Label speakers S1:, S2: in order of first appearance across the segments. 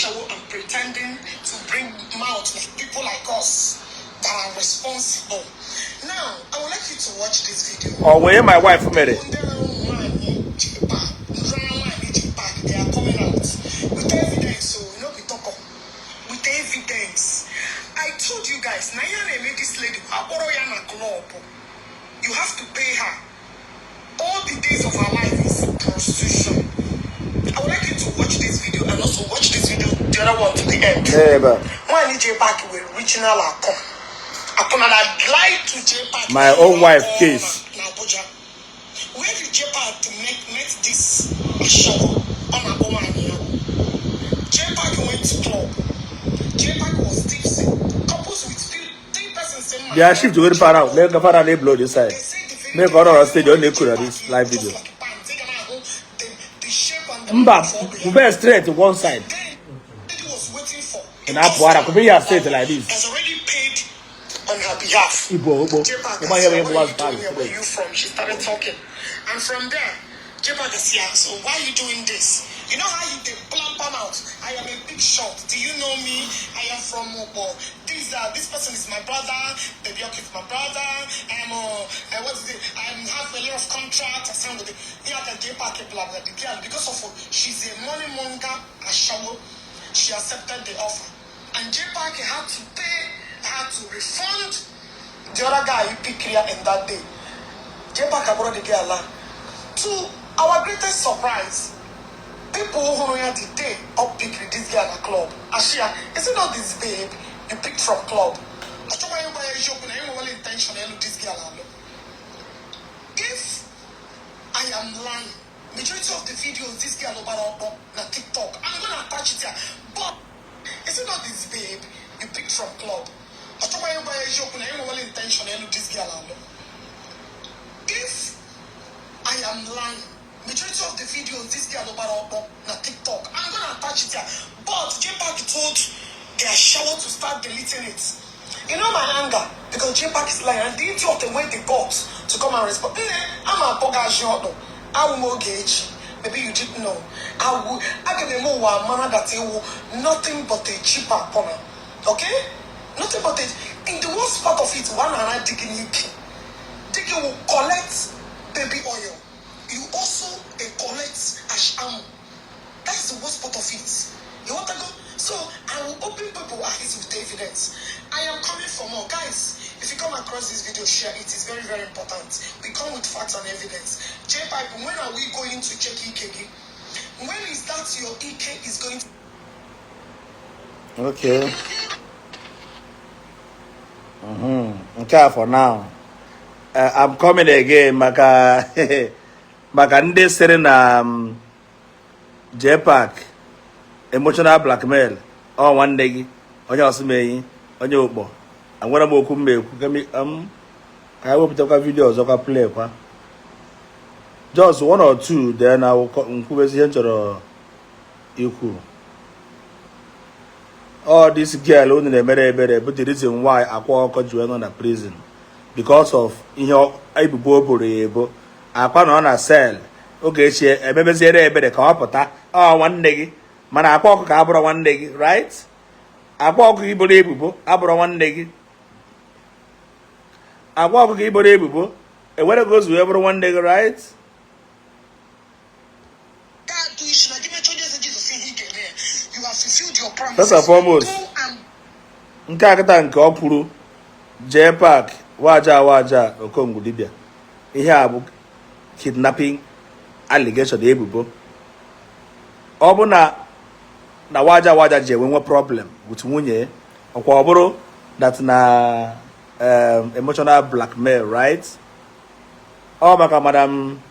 S1: show and pretending to bring mouth with people like us that are responsible. Now, I would like you to watch this video.
S2: Oh, where my wife made it.
S1: They are coming out with evidence, so no be talk with evidence. I told you guys, Nayana made this lady Aboroyana club. You have to pay her. All the days of her life is prostitution. I would like you to watch this video and also watch this video, the other one to the end. Why need J-Pack with original account? Upon that lie to J-Pack.
S2: My own wife case.
S1: Where did J-Pack to make this show on a woman here? J-Pack went to club. J-Pack was tipsy. Couples with three persons in my
S2: they are shift to go to Farah. Let the Farah they blow this side. Make all our stage on the this live video. Mba straight to one side. And up water could be here straight like this.
S1: Has already paid on her behalf. Where you from? She started talking. And from there, J-Pack is here. So why are you doing this? You know how you did plump out? I am a big shot. Do you know me? I am from Mobo. This person is my brother. Baby Oki is my brother. I am I have a lot of contracts. I signed with the J-Pack blah blah blah. Because of she's a money monger, a shower. She accepted the offer. And J-Pack had to pay, had to refund the other guy who picked here in that day. J-Pack brought the girl. To our greatest surprise, people who know the day up picked this girl at a club. Ashia, is it not this babe you picked from club? If I am lying, majority of the videos this girl over on TikTok, I'm gonna attach it here. But is it not this babe you picked from club? If I am lying, majority of the videos this girl over on TikTok, I'm gonna attach it here. But J-Pack told their shower to start deleting it. You know my anger because J-Pack is lying and the idea of the way they got to come and respond. I'm a Ogechi Ogechi. Maybe you didn't know. I can remove one man that will nothing but a cheaper corner. Okay? Nothing but it. In the worst part of it, one and I digging will collect baby oil. You also collect asham. That's the worst part of it. You want to go? So I will open people eyes with evidence. I am coming for more. Guys, if you come across this video, share it. It's very, very important. We come with facts and evidence. J-Pipe, when are we going to check EKG? When is that your EK is going to...
S2: Okay. Okay, for now. I'm coming again, Maka. Maka nde sere na J-Pack. Emotional blackmail. Oh, one day. Onye osime onye okpo. Angwara m okwu mmekwu kemi ka I wepụtakwa videos ọkwa play kwa. Just one or two, then I will nkwubezi ihe nchọrọ ikwu. All this girl only na-emere ebere, but the reason why akwa ọkọ ji wee nọ na prison because of ihe ebubo o boro ya ebo. Akwa nọ na cell. Ogechi emebeziere ebere ka ọ pụta. Ọ nwanne gị. Mana akwa ọkụ ka abụrụ nwanne gị, right? Akwa ọkụ gị boro ebubo abụrụ nwanne gị. Akwa ọkụ gị boro ebubo ewere gị ozu wee bụrụ nwanne gị, right? First and foremost, nke akịta nke ọ kwuru J-Pack waja Okongwu dibia. Ihe a bụ kidnapping allegation ebubo. Ọ bụ na waja ji enwe problem with nwunye ọkwa ọ bụrụ that na emotional blackmail, right? Ọ maka madam,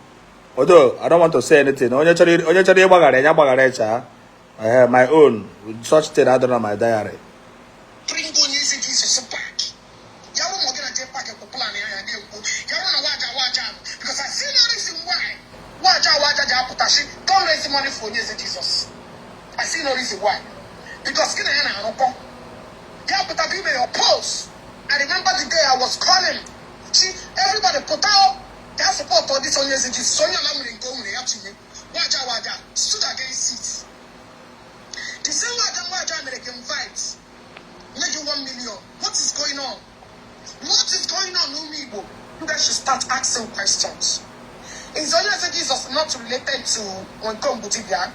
S2: although I don't want to say anything, onye chọrọ ịgbaghara ya gbaghara echa. I have my own such thing I don't know my diary.
S1: Because I see no reason why waja don't raise money for Jesus. I see no reason why. Because your post. I remember the day I was calling. See, everybody put out their support for this on Jesus. So you allow me to go in to me. Waja stood against it. The same waja American fights. Maybe 1 million. What is going on? What is going on, Umibo? You guys should start asking questions. Is Onyeze Jesus not related to Okom Butibia?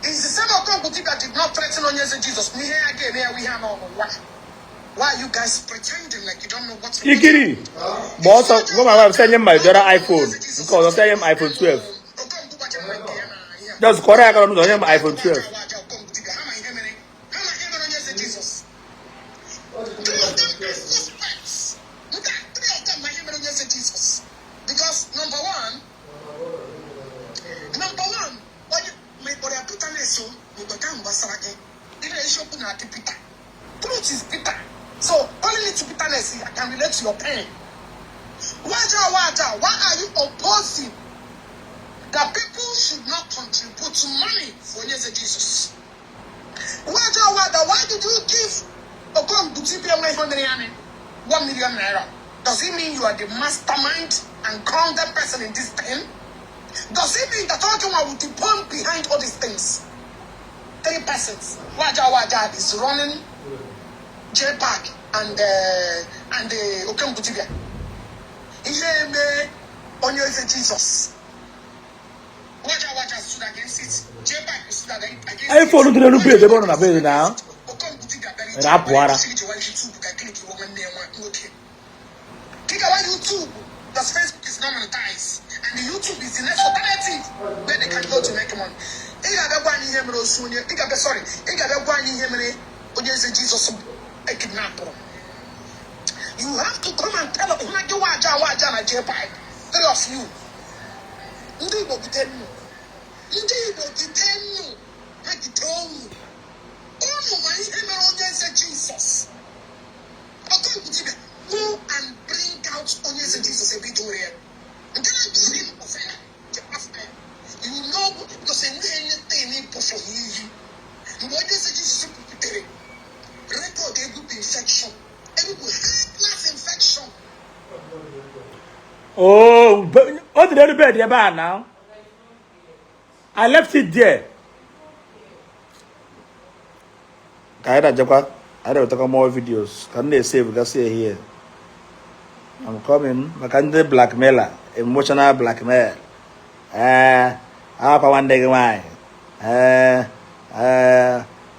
S1: Is the same Okom Butibia did not threaten Onyeze Jesus? Why are you guys pretending like you don't know what's going on?
S2: Ikiri. Boss, go my wife send him my daughter iPhone. Because I send him iPhone 12. Just correct, I don't know him iPhone 12.
S1: Because number one, when you make what I put on this, you go down Basarake. Truth is bitter. So only to bitterness I can relate to your pain. Why are you opposing that people should not contribute money for Jesus? Why did you give Okom Butibia 1 million naira? Does it mean you are the mastermind and grounded person in this thing? Does it mean that Ojoa will depend behind all these things? 3 persons. Waja is running J-Park and Okom Butibia. Onyeze Jesus. Waja stood against it. J-Park stood against it.
S2: I follow the new page. They want to pay now. Rapwara.
S1: YouTube, because Facebook is not monetized, and the YouTube is the next alternative where they can go to make money. Jesus a kidnapper. You have to come and tell them, J-Pipe, 3 of you. Indeed, will tell you. I can tell you. Oh, my Jesus. Okay, go and bring out Onyeze Jesus a bit over here. And then I do him of it. You know, because anything for you. You want to say Jesus record a good infection. A good high-class infection.
S2: Oh, but what did you bed about now? I left it there. I don't talk more videos. Can they save? Let's see here. I'm coming. I can do blackmailer, emotional blackmail. How one day why?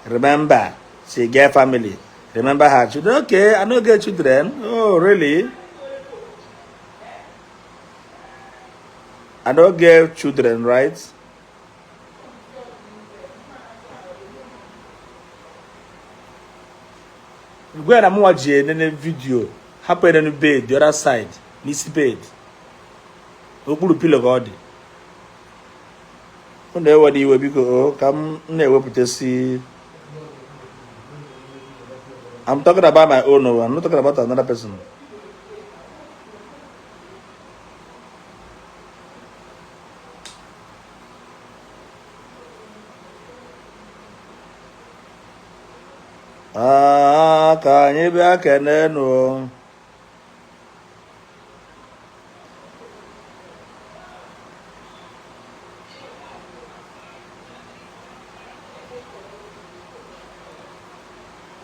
S2: Remember, she get family. Remember her children. Okay, I don't get children. Oh, really? I don't get children, right? When I'm watching any video, happen in the bed, the other side, this bed. We put a pillow God. When they were the way because come never put a see. I'm talking about my own. I'm not talking about another person. Ka anyị bịa kenenụ.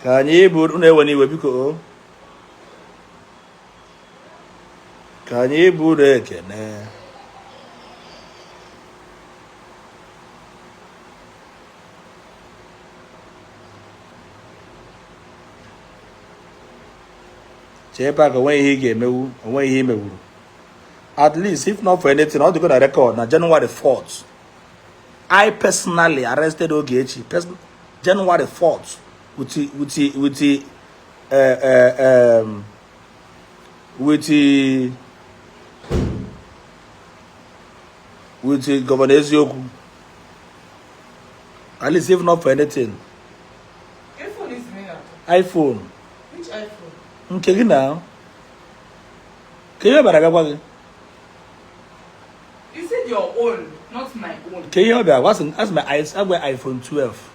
S2: Ka anyị buru na-ewe n'iwe biko. Ka anyị buru ekene. J-Park onwe ihe ga-emewu, onwe ihe imewuru. At least, if not for anything, all the good record, na January 4th, I personally arrested Ogechi, January 4th, with Governor Ezioku. At least, if not for anything.
S3: iPhone is me now.
S2: iPhone.
S3: Which iPhone?
S2: Nke gị now. Ke ihe bara gakwa gị?
S3: You said your own, not my own.
S2: Ke ihe ọbịa that's my iPhone 12.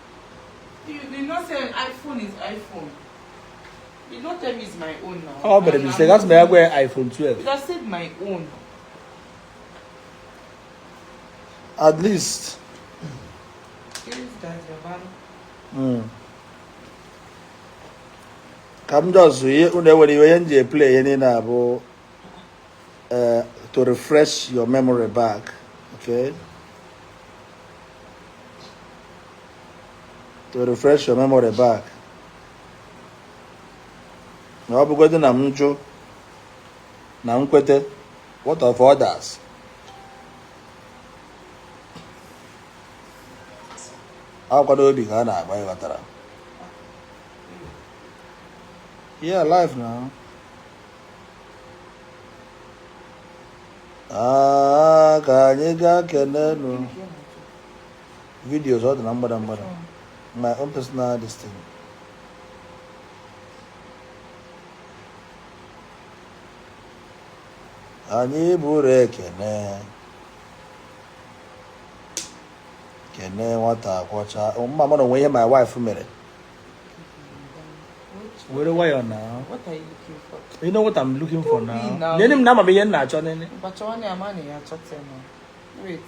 S3: You did not say iPhone is iPhone. You did not tell me it's my own now.
S2: Oh, but you say that's my iPhone 12.
S3: You just said my own.
S2: At least.
S3: Is that your man?
S2: Come just when you play any about to refresh your memory back. Okay. To refresh your memory back. Now I'm going to what of others? How can you be Ghana by Watara? Yeah, live now. Kanyiga Kenenu. Videos all the number. My own personal this thing. Anyị buru Kene nwata akwọcha. Mama no ihe my wife mere. Where are you now?
S3: What are you looking for?
S2: You know what I'm looking for now?
S3: Now.
S2: Name na mama yen na cho nene.
S3: But you want your money, you're chatting now. Wait.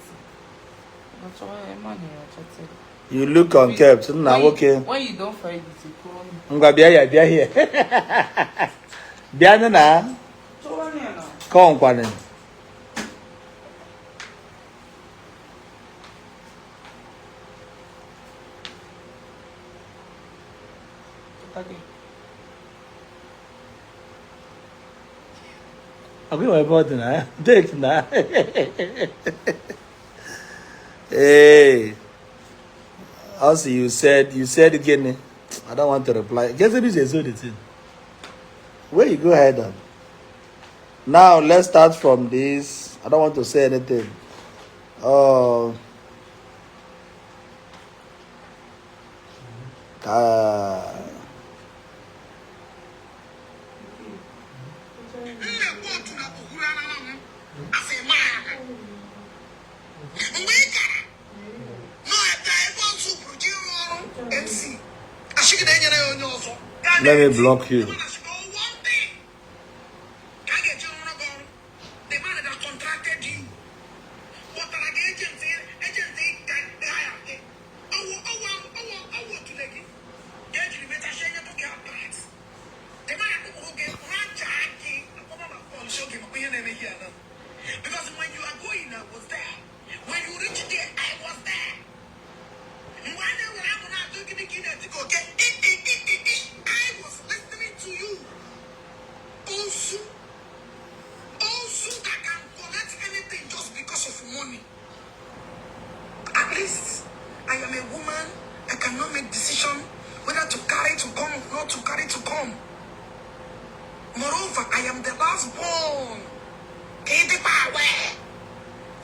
S3: But you want your money, you're chatting.
S2: You look unkept. Na okay.
S3: When you don't find it, you call me.
S2: Ngwa bia here. Bia na. Come kwani. Abi my body na. Date na. Hey. Also you said again. I don't want to reply. Guess it is so the thing. Where you go ahead on. Now let's start from this. I don't want to say anything. Let me block you.
S1: Because when you are going, I was there. When you reach there, I was there. I was listening to you. Also, I can collect anything just because of money. At least I am a woman. I cannot make decision whether to carry to come or not to carry to come. Moreover, I am the last born.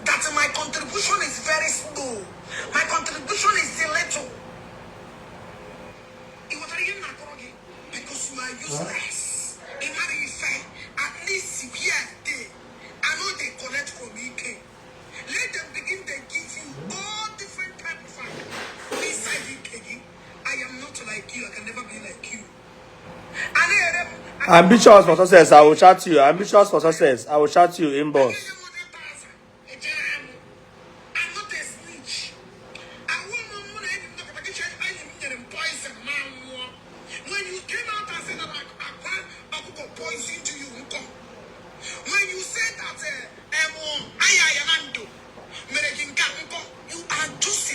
S1: That my contribution is very slow. My contribution is little. Because you are useless. At least here they, I know they collect from EK. Let them begin to give you all different type of inside EK. I am not like you. I can never be like you.
S2: Ambitious for success. I will chat you. Ambitious for success. I will chat you inbox.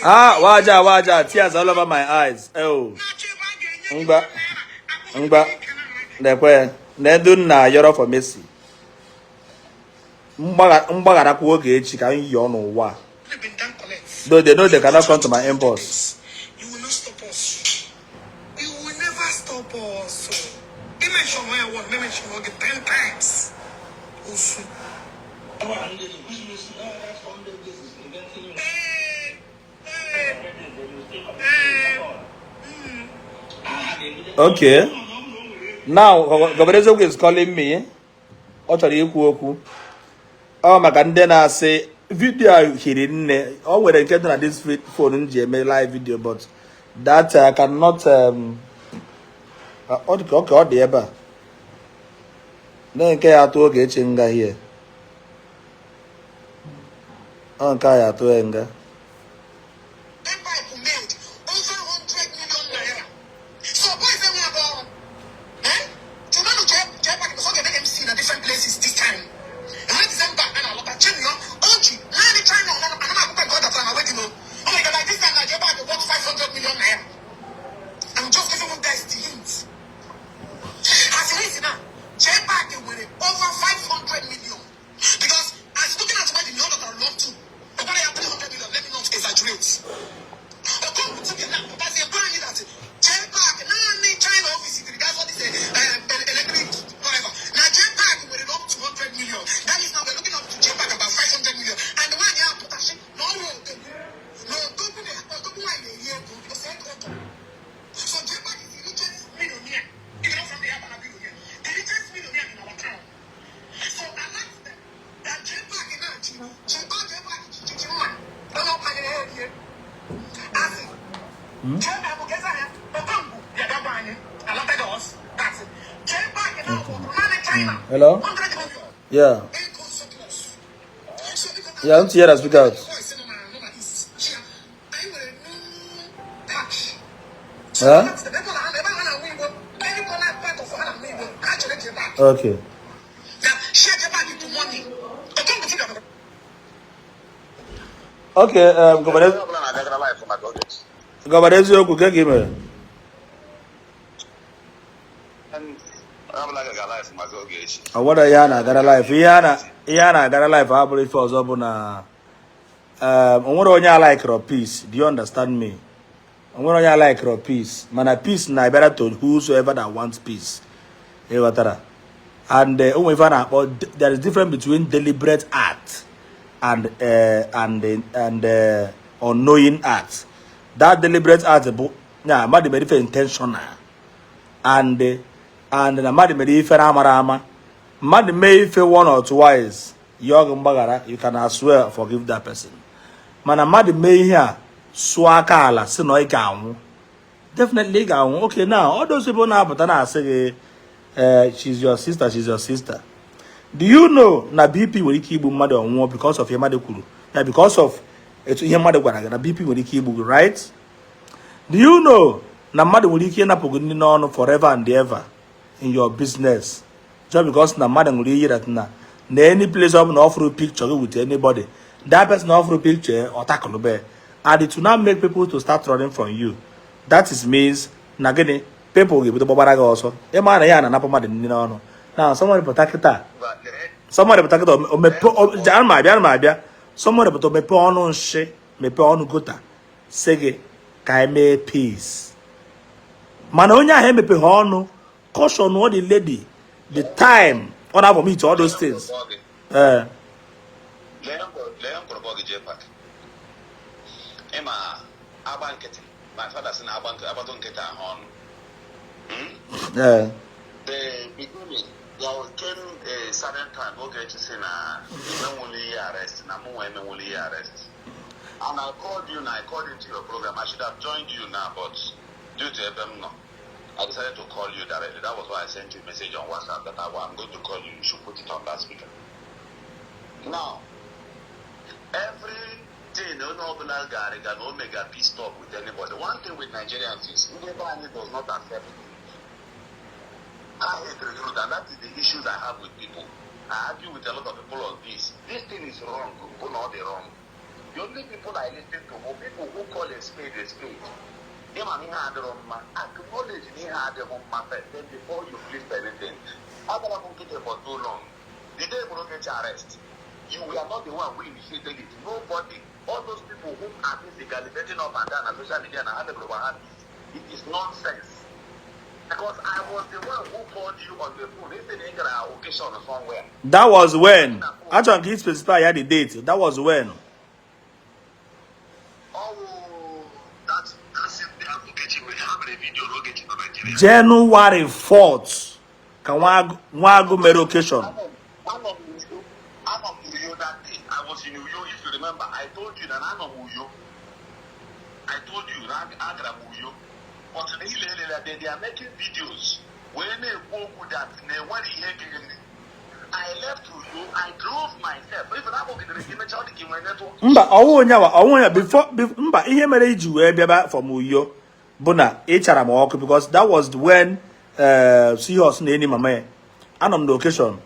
S2: Waja, tears all over my eyes. Oh. Ngba. Nekwe. Nedun na yoro for Messi. Mbaga kwa Ogechi ka nyo n'ụwa. Though they know they cannot come to my inbox.
S1: You will not stop us. You will never stop us. Mention where I want. Mention 10 times. Also.
S2: Okay. Now, Goberezo is calling me. Oh, my God, I say video hidden. Oh, when I get on this phone in GMA live video, but that I cannot. Okay, the ever. Then I to Ogechi Njaka here. Okay, to Enga. Hello? Yeah. Yeah, I'm here to speak out. Huh? Okay. Okay, Governor Ezioku, get him. What are Yana got a life? Yana got a life. I believe for Zobuna. What on your like or peace? Do you understand me? What on your like or peace? Man, a peace na better to whosoever that wants peace. And there is difference between deliberate act and unknowing act. That deliberate act, yeah, mad very intentional, and the mad very fair mad may fail one or twice. Young bagara, you can as well forgive that person. Man, a mad may here swakala sinoy gaun. Definitely gaun. Okay, now all those people now, but I say. She's your sister, she's your sister. Do you know na BP will keep mother on war because of your mother kulu? Yeah, because of your mother na BP will keep right? Do you know na mother will keep na poguni no forever and ever in your business? Just because na mother will hear that na any place up no offer a picture with anybody. That person offer a picture or tackle bear. And it will not make people to start running from you. That is means na gini people give the bobaraga also. E man ya na napoma de ni no. Now somebody protect that. Somebody protect o me jan ma bia. Somebody protect me pe onu nshi, me pe onu gota. Sege kai me peace. Man onya he me pe onu caution what the lady the time on for me to all those things.
S4: Leon Korobogi Jepak. Emma Abanketi. My father said Abanketa on.
S2: Yeah.
S4: The beginning, there came a sudden time, Ogechi arrest, arrest. And I called you now, I called into your program. I should have joined you now, but due to FM, no. I decided to call you directly. That was why I sent you a message on WhatsApp that I'm going to call you. You should put it on that speaker. Now, every day, no Omega peace talk with anybody. One thing with Nigerians is nobody does not accept it. I hate recruit, and that is the issues I have with people. I argue with a lot of people on this. This thing is wrong, people know they're wrong. The only people I listen to are people who call a spade a spade. They man acknowledge then before you flip anything. I've been for too long. The day we don't get arrested, you are not the one who initiated it. Nobody, all those people who are physically getting up and down on social media and having it is nonsense. Because I was the one who called you on the phone. They said they got an occasion somewhere.
S2: That was when. Actually, can you specify the date? That was when.
S4: Oh, that's it. Ogechi, we have a video. Ogechi, Nigeria.
S2: January 4th. Can one go make occasion?
S4: I'm not Uyo that day. I was in Uyo. If you remember, I told you that I'm not Uyo. I told you that I'm Uyo. But they are making videos when they walk with that. I left to you. I drove myself. Even I walk in the image of the network.
S2: Mba, before mba ihe mere iji wee bịaba from Uyo bụ na ịchara m ọkụ because that was when Seahawks na enyi mama ya anọ m location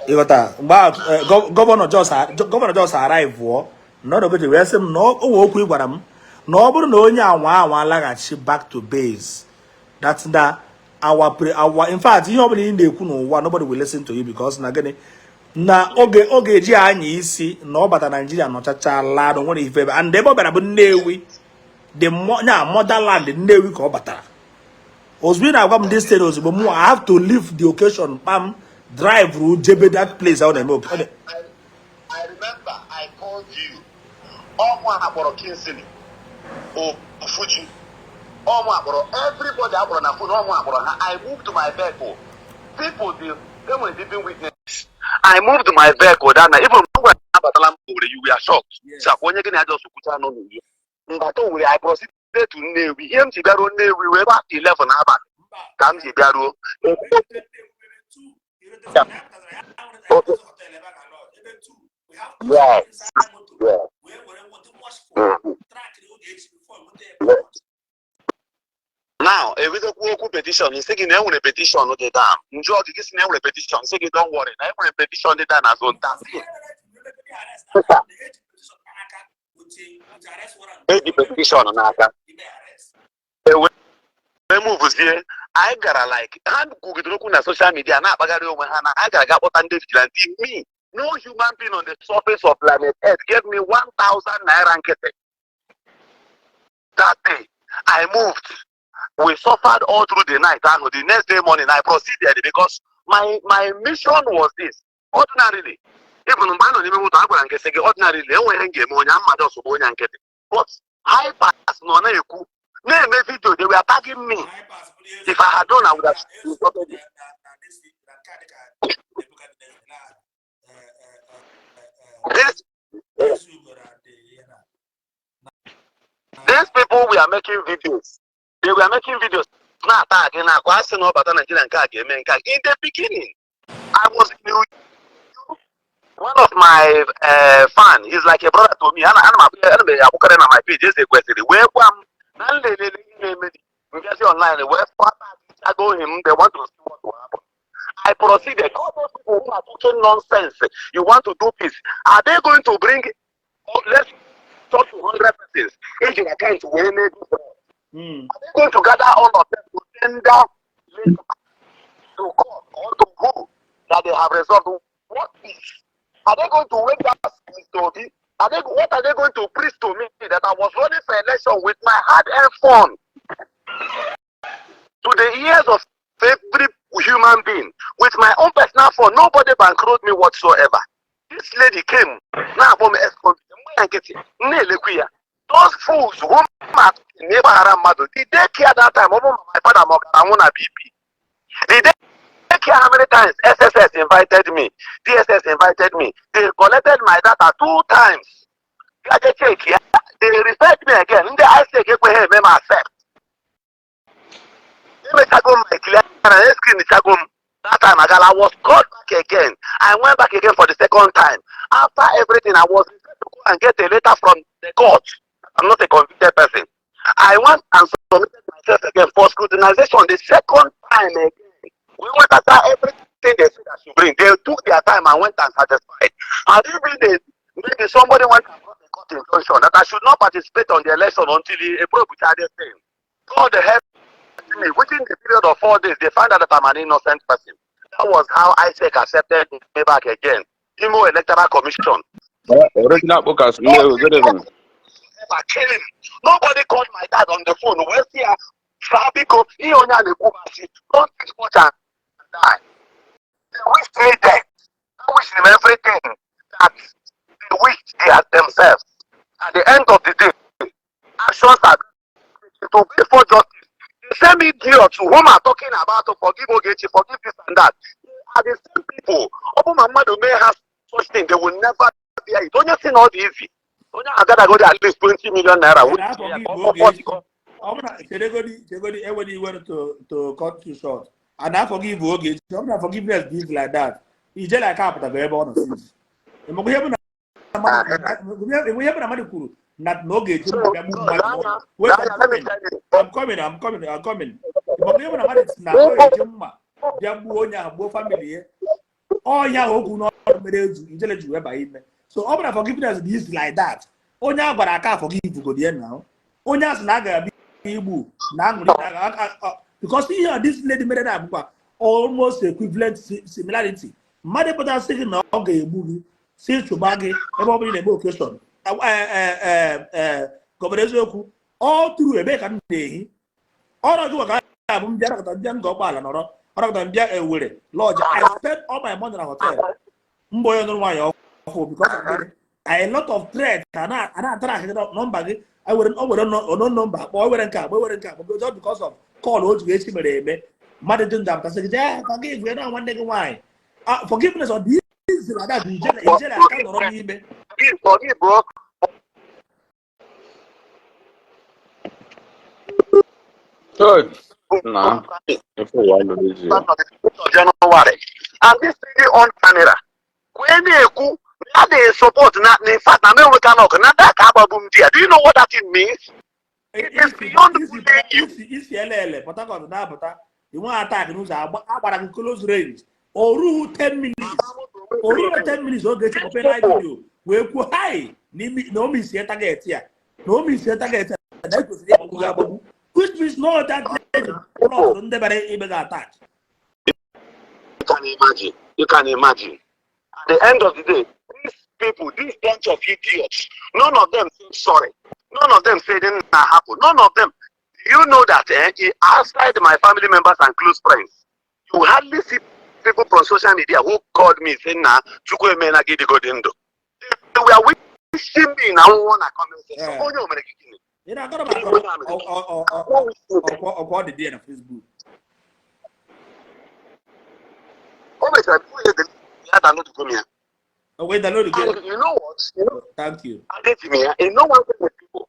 S2: ịghọta mgbe gọvanọ just arrive wụọ nọdụ gote wee sị m na o nwe okwu ị gwara m na ọ bụrụ na onye anwa laghachi back to base that's that our in fact ihe ọbụla ị na-ekwu n'ụwa nobody will listen to you because na gịnị na oge eji anya isi na ọ bata Nigeria nọchacha laa nwere ife ebe and ebe ọ bịara bụ Nnewi the motherland Nnewi ka ọ batara ozugbo na-agwa m this state ozugbo m I have to leave the occasion pam drive through jebe that place I remember
S4: I called you ọmụ akpọrọ Kinsley Fuji ọmụ akpọrọ everybody akpọrọ na phone ọmụ akpọrọ ha I moved to my vehicle people they were living witness I moved to my vehicle that night even when you were shocked so onye gị na just kwucha no n'uyo mbata were I proceeded to Nnewi ihe m ji bịaruo Nnewi wee back 11 n'abalị ka m ji bịaruo Right. Now, if it's a petition, you say you know a petition on the dam. Enjoy the kiss name repetition. Say you don't worry. I have a petition on the dam as well. The petition on that. We move here. I gotta like hand Google na social media. Na bagari o mahana. I gotta get what and vigilante. Me, no human being on the surface of planet Earth gave me 1,000 naira and get it. That day, I moved. We suffered all through the night. And the next day morning, I proceeded because my mission was this. Ordinarily, even ordinarily, but I pass no name video, they were attacking me. If I had done, I would have stopped it. These people were making videos. They were making videos. In the beginning, I was new. One of my fan, he's like a brother to me. And I'm my page. Just a question. Where online, where I go him, they want to see what will happen. I proceeded. All those people who are talking nonsense, you want to do peace. Are they going to bring, let's talk to 100 persons, agent account to win it? Are they going to gather all of them to tender to court or to who that they have resolved? What is? Are they going to wake up to me? What are they going to preach to me that I was running for election with my hard-earned phone? To the ears of every human being, with my own personal phone, nobody bankrolled me whatsoever. This lady came, now from those fools who never around mother, did they care that time? My father, I want a BP. Did they care how many times SSS invited me? DSS invited me. They collected my data 2 times. They referred me again. I say, accept. That time I was called back again. I went back again for the second time. After everything, I was to go and get a letter from the court. I'm not a convicted person. I went and submitted myself again for scrutinization the second time again. We went after everything they said I should bring. They took their time and went and satisfied. And even maybe somebody went and brought a court injunction that I should not participate on the election until a probe which I did thing. God help me. Within the period of 4 days, they found out that I'm an innocent person. That was how Isaac accepted me back again. Imo Electoral Commission.
S5: Original Bookas, good evening.
S4: Nobody called my dad on the phone. Where's he? Don't take much and die. They wish me death. I wish them everything that they wish they had themselves. At the end of the day, actions are to be for justice. The same idiots whom I'm talking about to forgive Ogechi, forgive this and that, are the same people. Open my mother may have such thing, they will never be it. Don't you see all the easy? Don't you gotta go to at least 20 million naira?
S2: Everybody went to cut you short. And I forgive Ogechi. I'm not forgiveness things like that. It's just like capital very bonus. We have not no gate. I'm coming. But we have family. Oh, yeah, so open forgiveness is like that. Onya, but I can't forgive you go there now. Onya's naga be because here this lady made that almost equivalent similarity. Mother put us saying no okay, see to baggy, everybody in a book question. All through a bacon day. All I do a guy, I'm just go ball and or than get a willy. Lord, I spent all my money in a hotel. Mboy on my because a lot of threats and I try number. I wouldn't know no number, or we wouldn't come, because of call Ogechi Mother didn't have to say, forgive, we don't want to go why. Forgiveness on these like that, in general,
S4: forgive, bro.
S5: Good. No. January.
S4: and this thing on camera. When they support not in fact I mean we cannot that album there. Do you know what that means? It is beyond you.
S2: If LL, but I got that, but you want to attack news about close range. Or 10 minutes. Or 10 minutes, or get open live video. We go high. No miss yet target here. No miss yet target. Which means no that not never able to attack.
S4: You can imagine. At the end of the day, these people, this bunch of idiots, none of them say sorry. None of them say it didn't happen. None of them. You know that outside my family members and close friends, you hardly see people from social media who called me saying, "Nah, Chukwu emena gidi godindo." They were wishing me now one comment section. Oh no,
S2: you know, I got about or the day on Facebook.
S4: Oh my God,
S2: Oh wait, the Lord again.
S4: you know what? You know,
S2: thank you.
S4: you know one thing with people.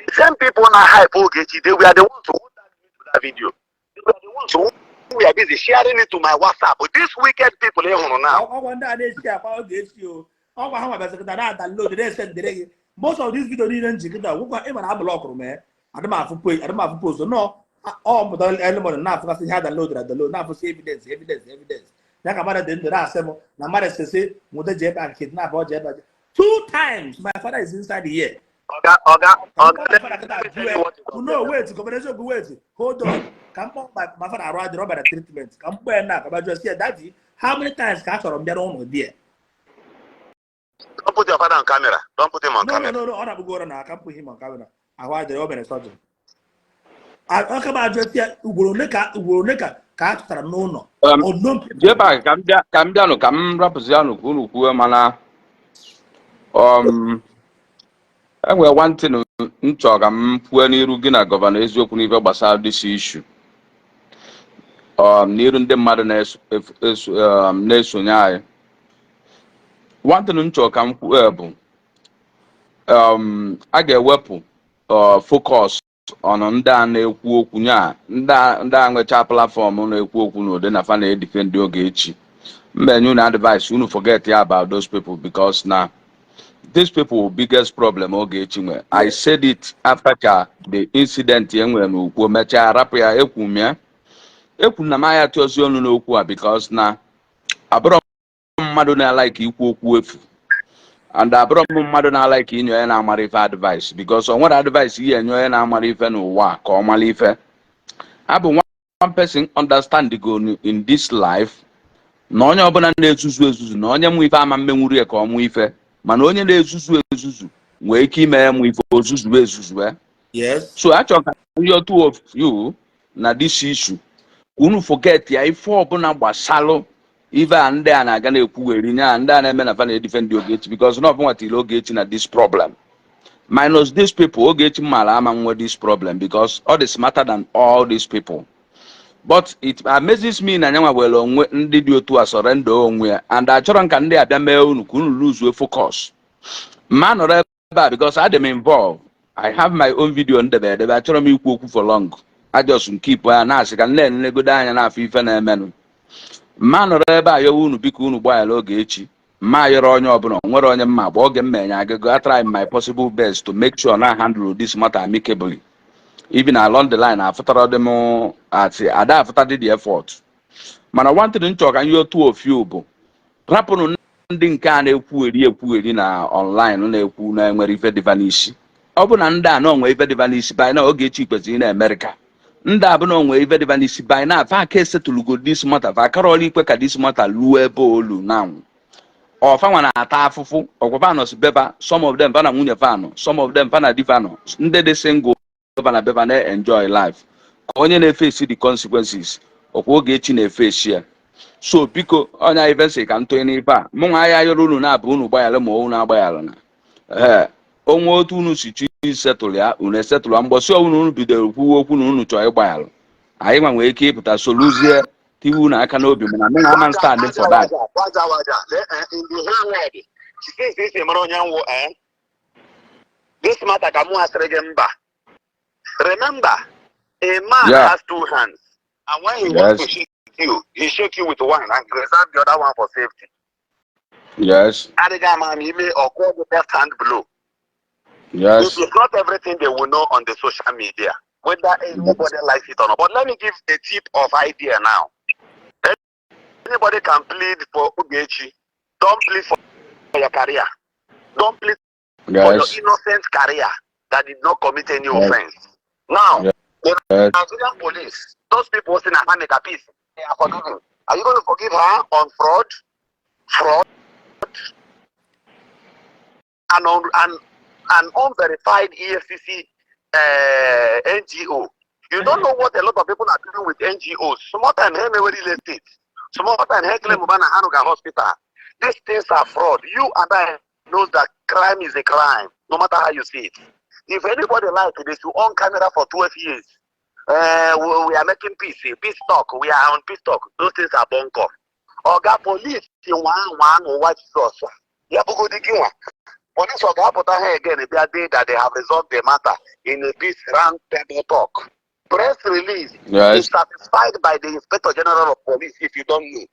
S4: The same people now hype Ogechi, they were the ones who that that video. They were the ones who were busy sharing it to my WhatsApp. But these wicked people here now.
S2: I wonder they share about this you. Oh, how about that download they send the most of these videos didn't check it out. Who got even a block man? I don't have to pay, I don't have to post. No, all but the element now because he had downloaded the load now for evidence. Like about the last time, my mother say, "Would the Jeb and kidnap or Jeb?" 2 times my father is inside the year. No, wait, hold on. Come on, my father arrived the rubber treatment. Come back now. About just here, Daddy. How many times can I from their own dear?
S4: Don't put your father on camera. Don't put him on camera.
S2: No. I don't go on. I can't put him on camera. I want the rubber surgeon. I talk about just here. Ugoroneka can't start no. Oh no.
S5: Jeba kambiano kam rapuziano kunu kuwe mana enwe one thing ncho ka m kwuo n'iru gị na gọvanọ eziokwu n'ife gbasara this issue n'iru ndị mmadụ na-esonye anyị one thing ncho ka m kwuo bụ a ga-ewepụ focus on ndị a na-ekwu okwu nya ndị a nwecha platform na-ekwu okwu n'ụdị na fa na-edefend Ogechi mmenye unu advice unu forget ya about those people because now these people biggest problem Ogechi nwe. I said it after the incident enwere n'okwu mechaa rapụ ya ekwu na maya tụozi ọnụ n'okwu a because na abụrọ mmadụ na-like ikwu okwu efu and abụrọ mmadụ na-like inye onye na-amara ife advice because o nwere advice ihe enye onye na-amara ife n'ụwa ka ọ mara ife abụ one person understand go in this life na onye ọbụla na-ezuzu na onye mụ ife ama mmenwuru ya ka ọ mụ ife mana onye na-ezuzu nwee ike ime ya mụ ife ozuzu
S2: yes
S5: so achọ ka your two of you na this issue unu forget ya ife ọbụla gbasalụ ife a ndị a na-aga na-ekwugheri nya ndị a na-eme na fa na-edefend Ogechi because na ọbụnwa tiri Ogechi na this problem minus these people Ogechi mara ama nwe this problem because all is smarter than all these people. But it amazes me na nyanwa were onwe ndị dị otu a surrender onwe ya and achọrọ nka ndị abịa mee unu ka unu lose focus man nọrọ ebe a because I am involved. I have my own video ndebe achọrọ m ikwu okwu for long I just keep ya na-asị ka nne nnegodo anya na-afọ ife na-emenụ man nọrọ ebe a yowe unu biko unu gbaghara Ogechi ma yọrọ onye ọbụla nwere onye mma gba oge mmenye agụgụ I try my possible best to make sure na handle this matter amicably. Even along the line, I've them at the effort. Man, I wanted to talk and you're two of you, but Rapon didn't can a na online on a pool and where if the vanish. Open and down on wave the vanish by now get cheapers in America. Ndabon wave the vanish by now. If I case to look this matter, if I caroli quick at this matter, Luebolu now. Or if I want a tafu or Govanos Beba, some of them Vana Munavano, some of them Vana Divano, they sing go. Enjoy life. Onye na-face the consequences of Ogechi na-face here. So biko onye even say ka nto n'ife a mụ nwa ya yọrọ unu na-abụ unu gbayalụ ma unu agbayalụ na onwe otu unu si chi setụlụ ya unu esetụlụ mgbọsị unu bidoro kwuwe okwu na unu chọọ ịgbayalụ anyị nwa nwere ike ịpụta soluzie tiwu na aka n'obi mana mụ ama stand for that.
S4: This matter ka mụ asịrị gị mba. Remember, a man has two hands, and when he wants to shake you. He shake you with one and reserve the other one for safety.
S5: Yes.
S4: Man, he may occur the left hand blow.
S5: Yes.
S4: It is not everything they will know on the social media, whether anybody likes it or not. But let me give a tip of idea now. Anybody can plead for Ogechi. Don't plead for your career. Don't plead for your
S5: Yes.
S4: innocent career that did not commit any
S5: Yes.
S4: offense. Now,
S5: Yes.
S4: the
S5: Yes.
S4: Nigerian police, those people saying I make a peace, they are forgiving. Are you going to forgive her on fraud, and on an unverified EFCC NGO? You don't know what a lot of people are doing with NGOs. Small time, hey, real estate. Small time, hey, claim Hanuga hospital. These things are fraud. You and I know that crime is a crime, no matter how you see it. If anybody like it, they should on camera for 12 years. We are making peace talk. We are on peace talk. Those things are bunker. Oga police, one watch us. Police will go put here again if they are day that they have resolved the matter in a peace round table talk. Press release is satisfied by the Inspector General of Police if you don't know.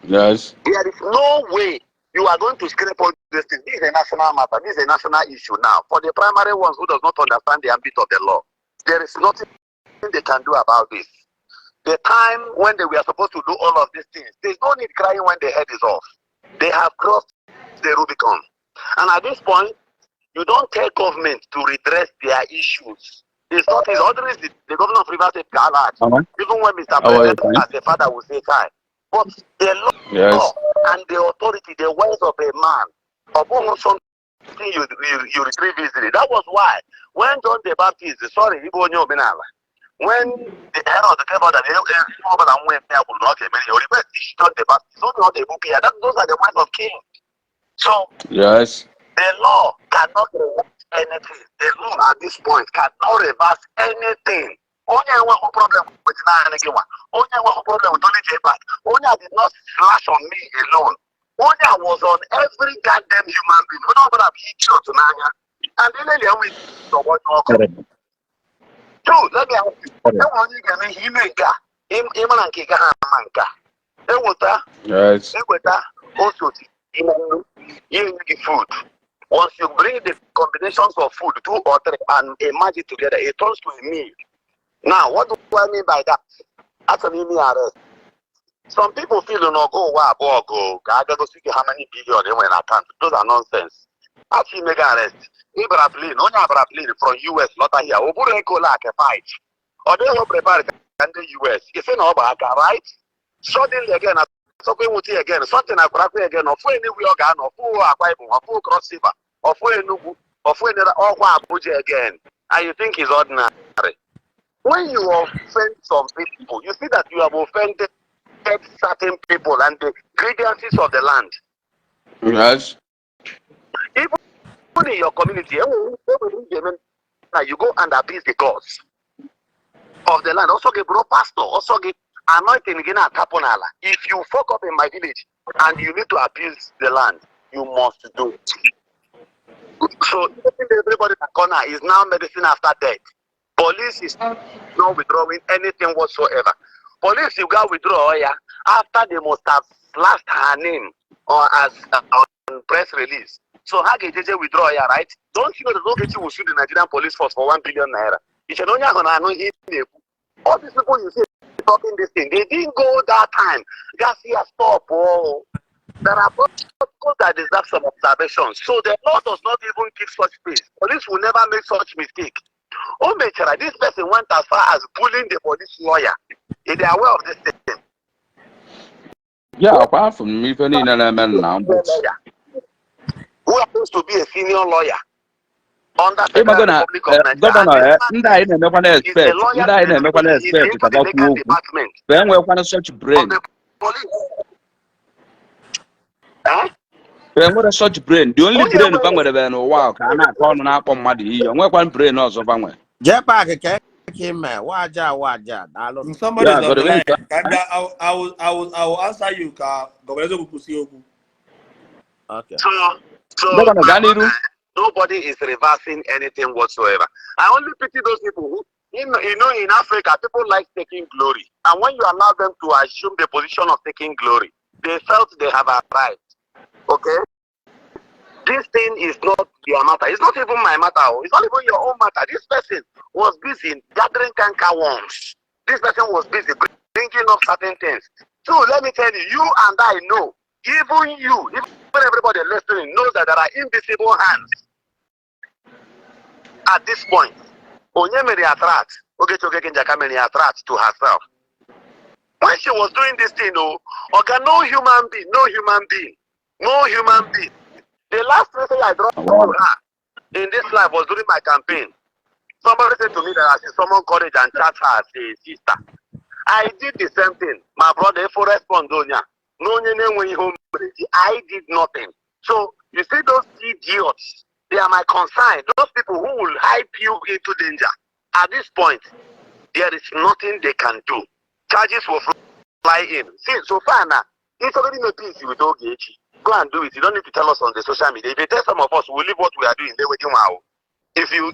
S5: Yes.
S4: There is no way you are going to scrape all this thing. This is a national matter. This is a national issue now. For the primary ones who does not understand the ambit of the law, there is nothing they can do about this. The time when they were supposed to do all of these things, there's no need crying when the head is off. They have crossed the Rubicon. And at this point, you don't tell government to redress their issues. It's not his orders. The governor of Rivers State, even when Mr. President as a father will say time. But the law and the authority, the words of a man, upon something you retrieve easily. That was why when John the Baptist, when the head of the table that John the Baptist, not a book here. Those are the words of King. So
S5: yes,
S4: the law cannot reverse anything. The law at this point cannot reverse anything. Only one problem with Nanagiwa. Only one problem with Tony J. Back. Only did not slash on me alone. Only I was on every goddamn human being. We don't have to to Nanya. And then we the one welcome. Two, let me ask you. Then when you get me, he make Iman Kika Manka. Then what that?
S5: yes,
S4: Then what that? Also, you need food. Once you bring the combinations of food, 2 or 3, and imagine together, it turns to a meal. Now, what do I mean by that? That's an email arrest. Some people feel you know go I gotta see how many billion they went account. Those are nonsense. Actually make arrest. Ibrahim, only Ibrahim from US, not here. Obureko like a fight. Or they will prepare in the US. It's in Obaka, right? Suddenly again, something will see again, something I could again, or for any organ, or for a Bible, or for cross river, or for a Nubu, or for another Abuja again. And you think it's ordinary. When you offend some people, you see that you have offended certain people and the grievances of the land.
S5: yes,
S4: Even in your community, you go and appease the gods of the land. Also, get bro pastor, also get anointing again at Taponala. If you fuck up in my village and you need to appease the land, you must do it. So everybody in the corner is now medicine after death. Police is not withdrawing anything whatsoever. Police, you got withdraw after they must have slashed her name or as on press release. So how can JJ withdraw right? Don't you know the Ogechi will sue the Nigerian police force for 1 billion naira? It's an all these people you see talking this thing, they didn't go that time. Just here stop. Oh, there are protocols that deserve some observations. So the law does not even give such space. Police will never make such mistake. Oh, this person went as far as bullying the police lawyer. If they are aware of this thing.
S5: yeah, apart from me, any element now, but
S4: who happens to be a senior lawyer under
S5: hey,
S4: Federal Republic of Nigeria.
S5: Governor, I never want to
S4: He's a
S5: expect,
S4: lawyer
S5: I never want to expect
S4: into the legal department
S5: when we're going to such brain.
S4: of the police. Huh?
S5: When we're such brain, the only brain of Bangladesh, no wow, can I call on up on Madi, and we're one brain also Bangladesh.
S2: Jepa came waja.
S6: Somebody is on the line.
S2: I will answer you. Okay.
S4: So nobody is reversing anything whatsoever. I only pity those people In Africa, people like taking glory. And when you allow them to assume the position of taking glory, they felt they have arrived. Okay? This thing is not their matter. It's not even my matter. It's not even your own matter. This person was busy gathering canker worms. This person was busy bringing up certain things. So let me tell you, you and I know, even you, even everybody listening knows that there are invisible hands at this point. Onye Mary attract, Ogechi Okeke Njaka Mary attract to herself. When she was doing this thing, no human being. The last message I dropped to her in this life was during my campaign. Somebody said to me that I should summon courage and chat her as a sister. I did the same thing. My brother, if you respond, I did nothing. So, you see those idiots, they are my concern. Those people who will hype you into danger. At this point, there is nothing they can do. Charges will fly in. See, so far now, it's already made peace with Ogechi. Go and do it. You don't need to tell us on the social media. If you tell some of us, we'll leave what we are doing. They waiting now. If you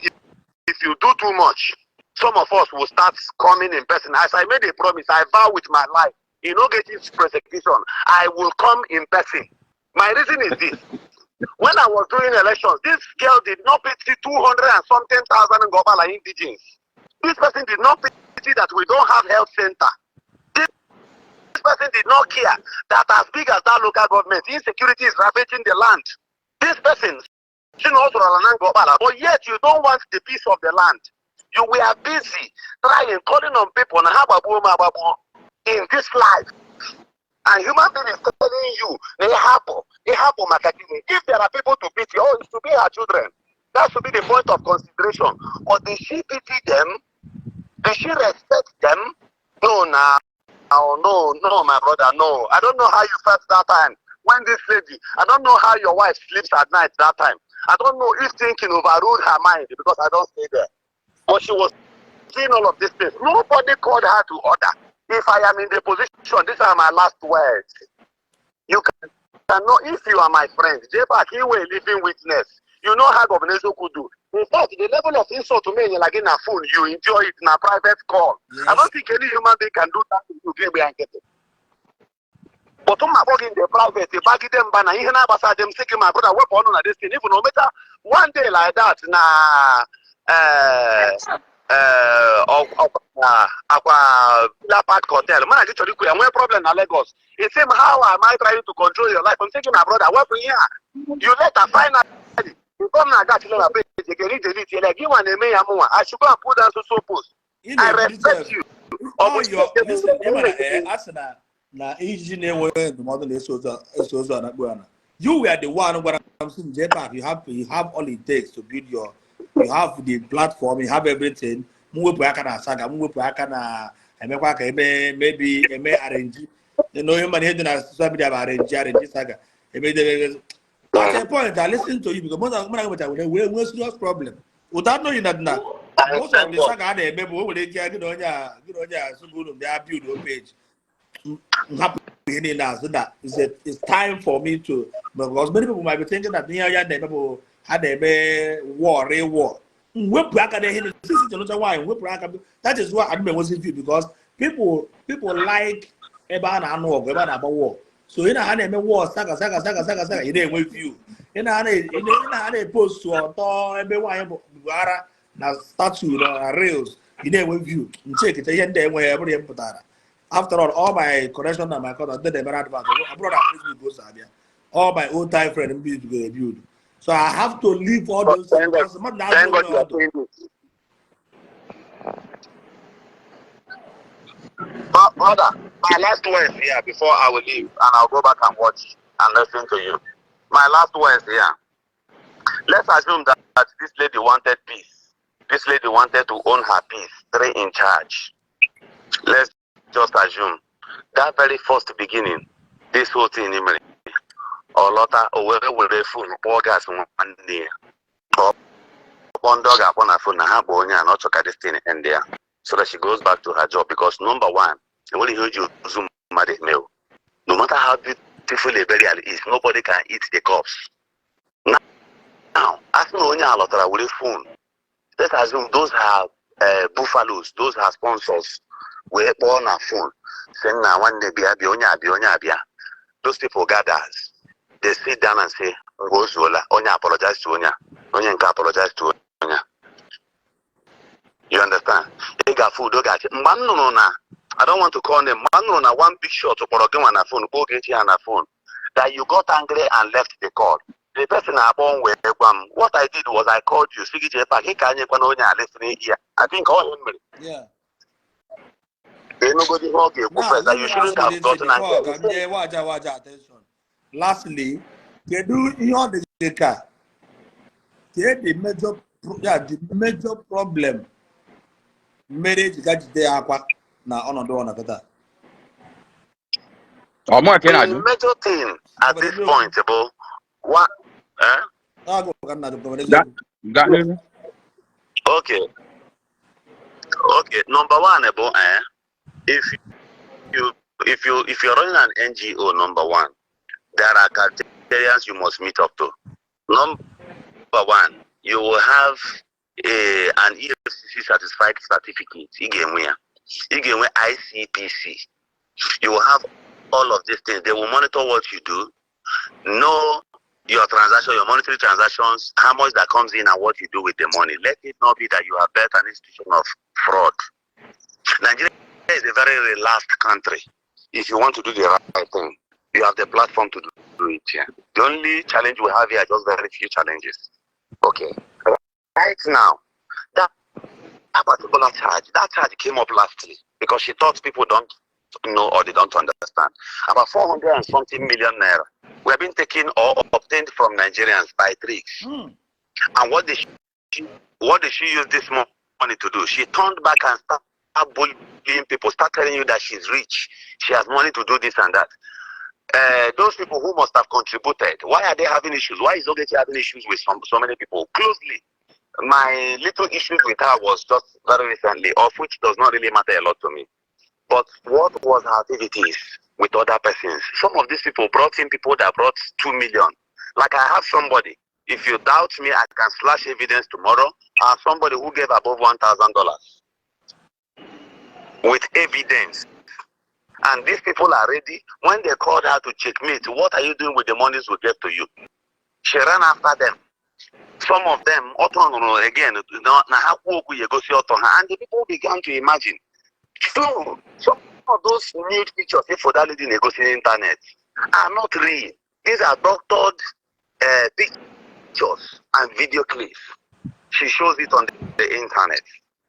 S4: do too much, some of us will start coming in person. As I made a promise, I vow with my life, in Ogechi's persecution, I will come in person. My reason is this. When I was doing elections, this girl did not pity 200 and something thousand in Gobala indigens. This person did not pity that we don't have health center. This person did not care that as big as that local government, insecurity is ravaging the land. This person, but yet you don't want the peace of the land. You were busy trying, calling on people in this life. And human being is telling you, if there are people to pity, it should be her children. That should be the point of consideration. Or did she pity them? Did she respect them? No, no, my brother, no. I don't know how you felt that time. When this lady, I don't know how your wife sleeps at night that time. I don't know if thinking overruled her mind because I don't stay there. But she was seeing all of these things. Nobody called her to order. If I am in the position, these are my last words. You cannot, if you are my friend, J-Pack, you were a living witness. You know how Governor could do. In fact, the level of insult to me, like in a phone, you enjoy it in a private call. Yes. I don't think any human being can do that to you. But I'm in the private, they bag them banner. Even I them taking my brother work on this thing. Even no matter one day like that, Part Hotel. Man, I literally quit. I'm problem in Lagos. It seems how am I trying to control your life? I'm taking my brother work here. You let her finally. You come now, got to page. You can read it. Like you want to me, I should go and put down so post. I respect you.
S2: Oh, listen, you were the one when I'm saying J-Pack, you have all it takes to build you have the platform, you have everything. Maybe arrange. You know, you man here somebody arrange saga. At a point, I listen to you because most of them we serious problem. Without knowing that now, most of the saga they maybe we will get so good they have build your page. So that it's time for me to, because many people might be thinking that they people had a war, real war. That is what I was in view because people like about war. So in a war, saga, you didn't with you. In a post to everyone now statue rails, you didn't with you. Check it again where everybody put that. After all my correction and my contact, they never advance. I brought Facebook goes there. All my old time friends be to go build. So I have to leave all those things.
S4: Thank God you are doing this. But brother, my last words here before I will leave and I'll go back and watch and listen to you. My last words here. Let's assume that this lady wanted peace. This lady wanted to own her peace, stay in charge. Let's just assume that very first beginning, this whole thing in Mary, or Lotta, or where will they phone, or gas one day, or one dog upon a phone, and have not to this thing and there, so that she goes back to her job. Because number one, the only heard you zoom meal. No matter how beautiful a burial is, nobody can eat the corpse. Now, as no one Lotta will phone. Let's assume those are buffaloes, those are sponsors. We're on our phone. Saying now one day bia. Those people gathers. They sit down and say, Onya apologize to Onya. Onya apologize to Onya. You understand? They got food, they got I don't want to call them one big shot to Porogan on a phone, Ogechi on a phone. That you got angry and left the call. The person I born with what I did was I called you, he can't listening here. I think all him.
S2: Yeah.
S4: Nobody
S2: Now, let me
S4: you
S2: ask
S4: shouldn't
S2: you
S4: have
S2: this
S4: gotten
S2: before.
S4: angry.
S2: Attention. Lastly, can do the car. The major problem marriage got there now on the
S4: The major thing at this point, about what? Okay, okay. Number one, about if if you're running an NGO, number one, there are criteria you must meet up to. Number one, you will have an EFCC satisfied certificate. Again, ICPC. You will have all of these things. They will monitor what you do, know your transaction, your monetary transactions, how much that comes in and what you do with the money. Let it not be that you have built an institution of fraud. Nigeria is a very relaxed country. If you want to do the right thing, you have the platform to do it here. The only challenge we have here are just very few challenges. Okay. Right now, that particular charge, that charge came up lastly because she thought people don't know or they don't understand. About 400 and something million naira were being taken or obtained from Nigerians by tricks. And what did she use this money to do? She turned back and started bullying people, start telling you that she's rich, she has money to do this and that. Those people who must have contributed, why are they having issues? Why is Ogechi having issues with so many people? Closely, my little issues with her was just very recently, of which does not really matter a lot to me. But what was her activities with other persons? Some of these people brought in people that brought 2 million. Like I have somebody, if you doubt me, I can slash evidence tomorrow. I have somebody who gave above $1,000 with evidence. And these people are ready. When they called her to checkmate, what are you doing with the monies we gave to you? She ran after them. Some of them, again, and the people began to imagine. So, some of those nude pictures, if for that lady negotiating internet, are not real. These are doctored pictures and video clips. She shows it on the internet.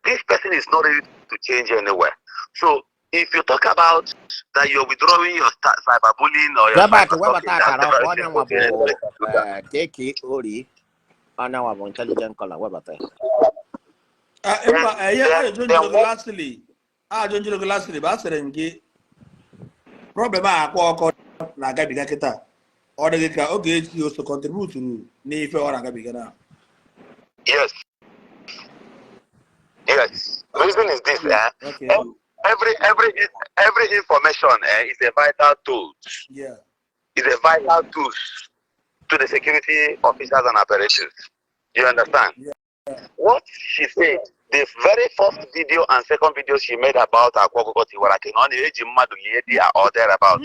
S4: This person is not ready to change anywhere. So, if you talk about that you're withdrawing your cyberbullying or your cyberstalking, that's the very simple thing.
S6: Take Ori, and our intelligent color. What about that?
S2: Lastly, problem na gabiga kita or the Ogechi also contribute to Nife or Gabiga.
S4: Yes. Yes. The reason is this,
S2: okay.
S4: Every information is a vital tool.
S2: Yeah.
S4: It's a vital tool to the security officers and apparatus. You understand?
S2: Yeah.
S4: What she said, the very first video and second video she made about Akwokoti were like on the age or thereabout.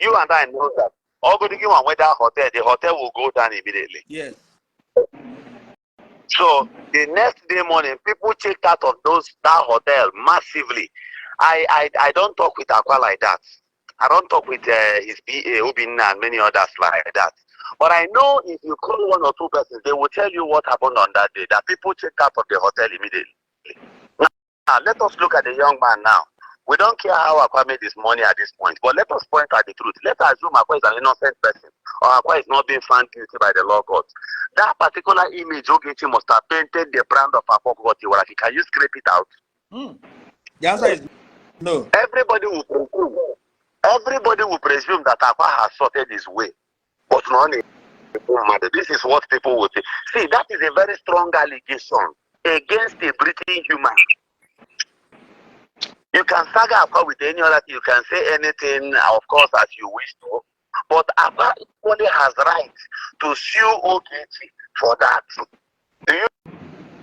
S4: You and I know that. All good to one weather hotel, the hotel will go down immediately.
S2: Yes.
S4: So the next day morning, people checked out of that hotel massively. I don't talk with Aqua like that. I don't talk with his PA, Obinna, and many others like that. But I know if you call one or two persons, they will tell you what happened on that day, that people checked out of the hotel immediately. Now, let us look at the young man now. We don't care how Aqua made his money at this point, but let us point at the truth. Let us assume Aqua is an innocent person, or Aqua is not being found guilty by the law court. That particular image, Ogechi must have painted the brand of Aqua. Can you scrape it out?
S2: The answer is no.
S4: Everybody will presume that Aqua has sorted his way, but not matter. This is what people will say. See, that is a very strong allegation against a breathing human. You can saga Aqua with any other thing. You can say anything, of course, as you wish to. But Aqua only has right to sue Ogechi for that. Do you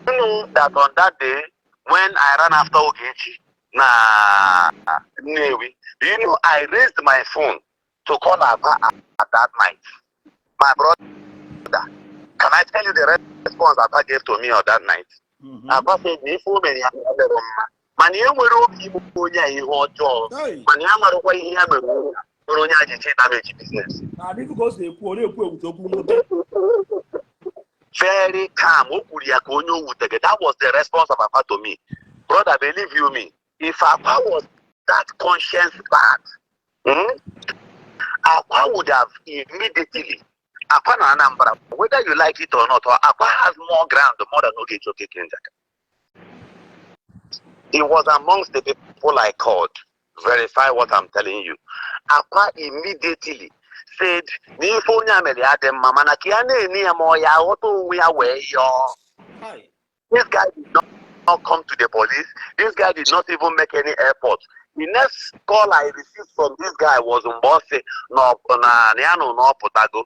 S4: know that on that day, when I ran after Ogechi Newi, do you know I raised my phone to call Abba at that night? My brother, can I tell you the response Abba gave to me on that night? Abba said, Mani enwere obi ime onye a ihe ọjọọ, mani amarakwa ihe ya mere onye a ji che damage business. Very calm. That was the response of Papa to me. Brother, believe you me, if Papa was that conscience bad, Papa would have immediately, Papa na Anambra, whether you like it or not, Papa has more ground, more than Ogechi Okeke Njaka. He was amongst the people I called. Verify what I'm telling you. Papa immediately said, this guy did not come to the police. This guy did not even make any effort. The next call I received from this guy was Mbose no Potago.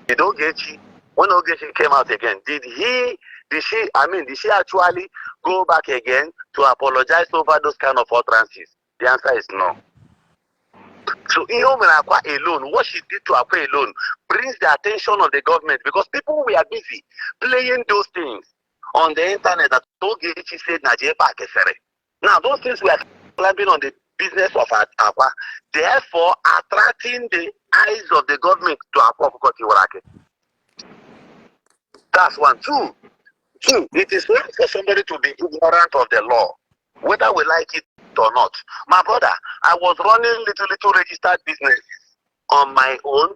S4: Did Ogechi, when Ogechi came out again, did she actually go back again to apologize over those kind of utterances? The answer is no. So Akwa alone, what she did to Akwa alone brings the attention of the government, because people were busy playing those things on the internet that Ogechi said Najepa Kesere. Now those things were clamping on the business of Akwa, therefore attracting the eyes of the government to Akwa Bukoti. That's one. Two, it is wrong for somebody to be ignorant of the law, whether we like it or not. My brother, I was running little registered businesses on my own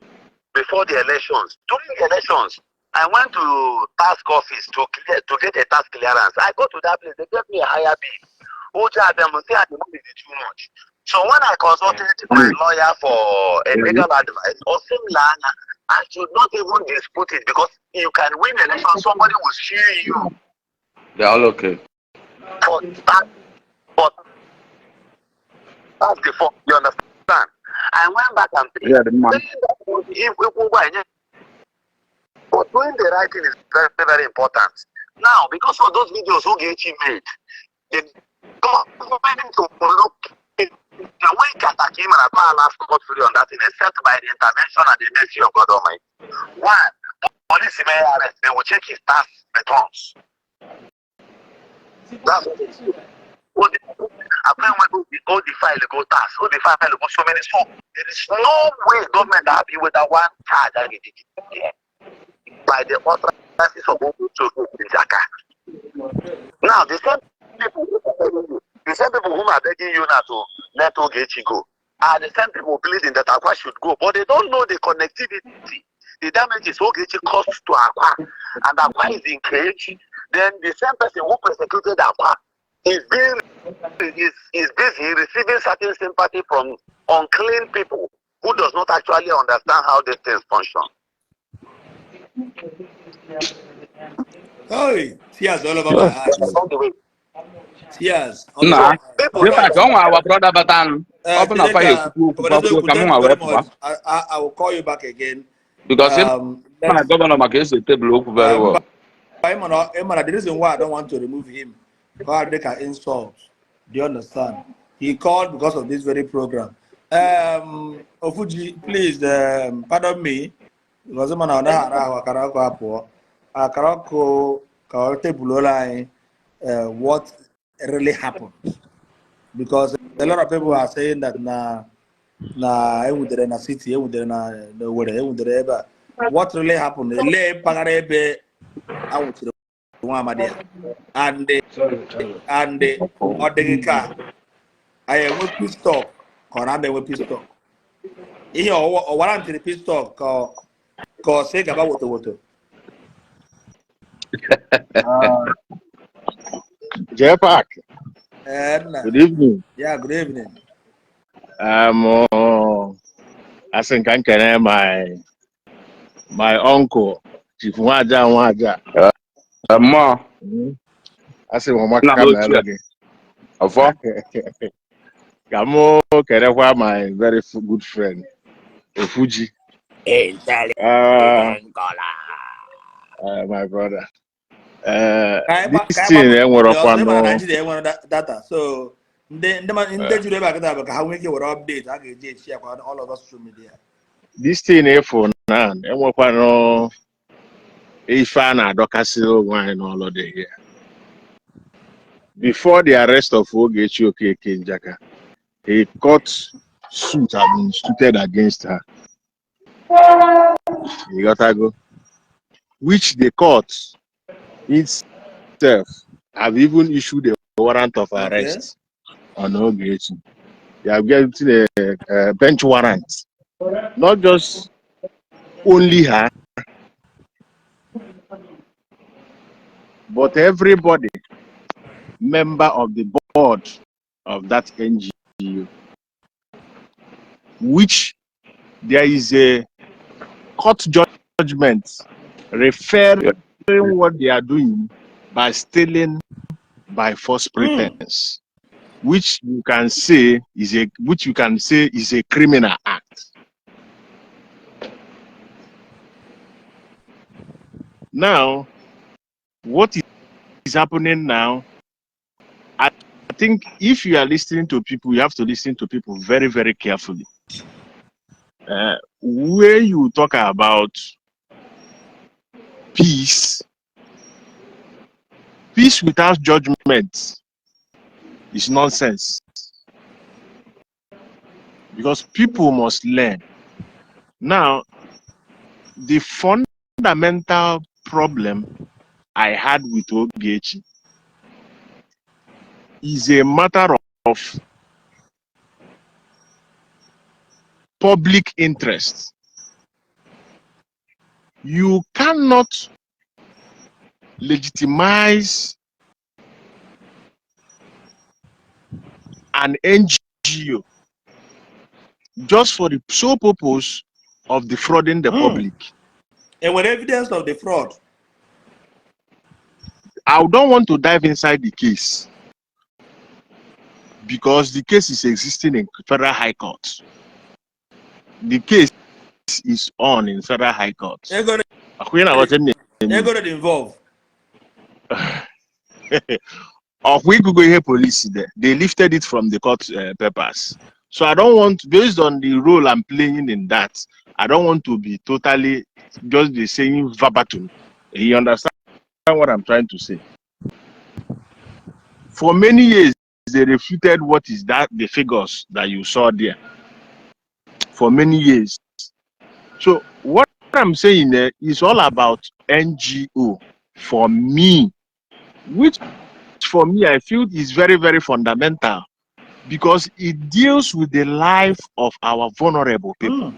S4: before the elections. During the elections, I went to task office to get a task clearance. I go to that place, they gave me a higher bid. Too much. So when I consulted my lawyer for a legal advice, I should not even dispute it, because you can win an election, somebody will share you.
S5: They're all okay.
S4: But that's before, you understand? I went back and but doing the right thing is very, very important. Now, because of those videos Ogechi made, the government to look the way Kata came and last got free on that thing, except by the intervention and the mercy of God Almighty. One, police may arrest, they will check his tax returns. That's what it is. All the file go tax, all the file go so many. So there is no way government happy with that one charge that he did by the authorities of Ogechi Okeke Njaka. Now the same people whom are begging you now to let Ogechi go are the same people pleading that Akwa should go, but they don't know the connectivity, the damages Ogechi caused to Akwa, and Akwa is in cage. Then the same person who persecuted Akwa is busy receiving certain sympathy from unclean people who does not actually understand how these things function.
S2: Hey, tears all over my eyes. Tears all over
S5: Nah,
S2: my eyes.
S5: don't our brother Batan. Open up fire.
S2: Thank you very much. I will call you back again.
S5: Because my governor makes the table very well.
S2: The reason why I don't want to remove him, because they can insult. Do you understand? He called because of this very program. Ofuji, please, pardon me, because I'm on what really happened. Because a lot of people are saying that city, what really happened? And Odegika, I am with pistol, or I'm with pistol. Here, or what I'm to the pistol, cause say about water.
S7: J-Pack. Good evening.
S2: Yeah, good evening.
S7: I think I can my uncle, Chief Waja.
S5: Ma.
S7: I say, Mama, come again. Kamo Kerewa, my very good friend, Fuji.
S6: Intelligent caller.
S7: My brother.
S2: Kai
S7: This
S2: kai
S7: thing,
S2: gbapụ ọsọ ịma na
S7: no.
S2: Nigeria enwere data so ndị juru ebe akịta bụ ka ha nwee ike were update a ga-eji echi ya kwa all over social media.
S7: This thing, for now, no. If I advocacy wine all of the here. Before the arrest of Ogechi Okeke Njaka, a court suit had been instituted against her. You got to go. Which the court itself have even issued a warrant of arrest on Ogechi. They have given a bench warrant. Not just only her, but everybody member of the board of that NGO, which there is a court judgment referring what they are doing by stealing by false pretense, which you can say is a criminal act. Now, what is happening now? I think if you are listening to people, you have to listen to people very, very carefully. Where you talk about peace without judgment is nonsense. Because people must learn. Now, the fundamental problem I had with Ogechi is a matter of public interest. You cannot legitimize an NGO just for the sole purpose of defrauding the public.
S2: And with evidence of the fraud.
S7: I don't want to dive inside the case because the case is existing in Federal High Court. The case is on in Federal High Court.
S2: They're going to involve.
S7: Of we could go here police there. They lifted it from the court papers. So I don't want, based on the role I'm playing in that, I don't want to be totally just the same verbatim. You understand what I'm trying to say? For many years, they refuted what is that the figures that you saw there. For many years. So what I'm saying there is all about NGO for me, which for me I feel is very, very fundamental because it deals with the life of our vulnerable people.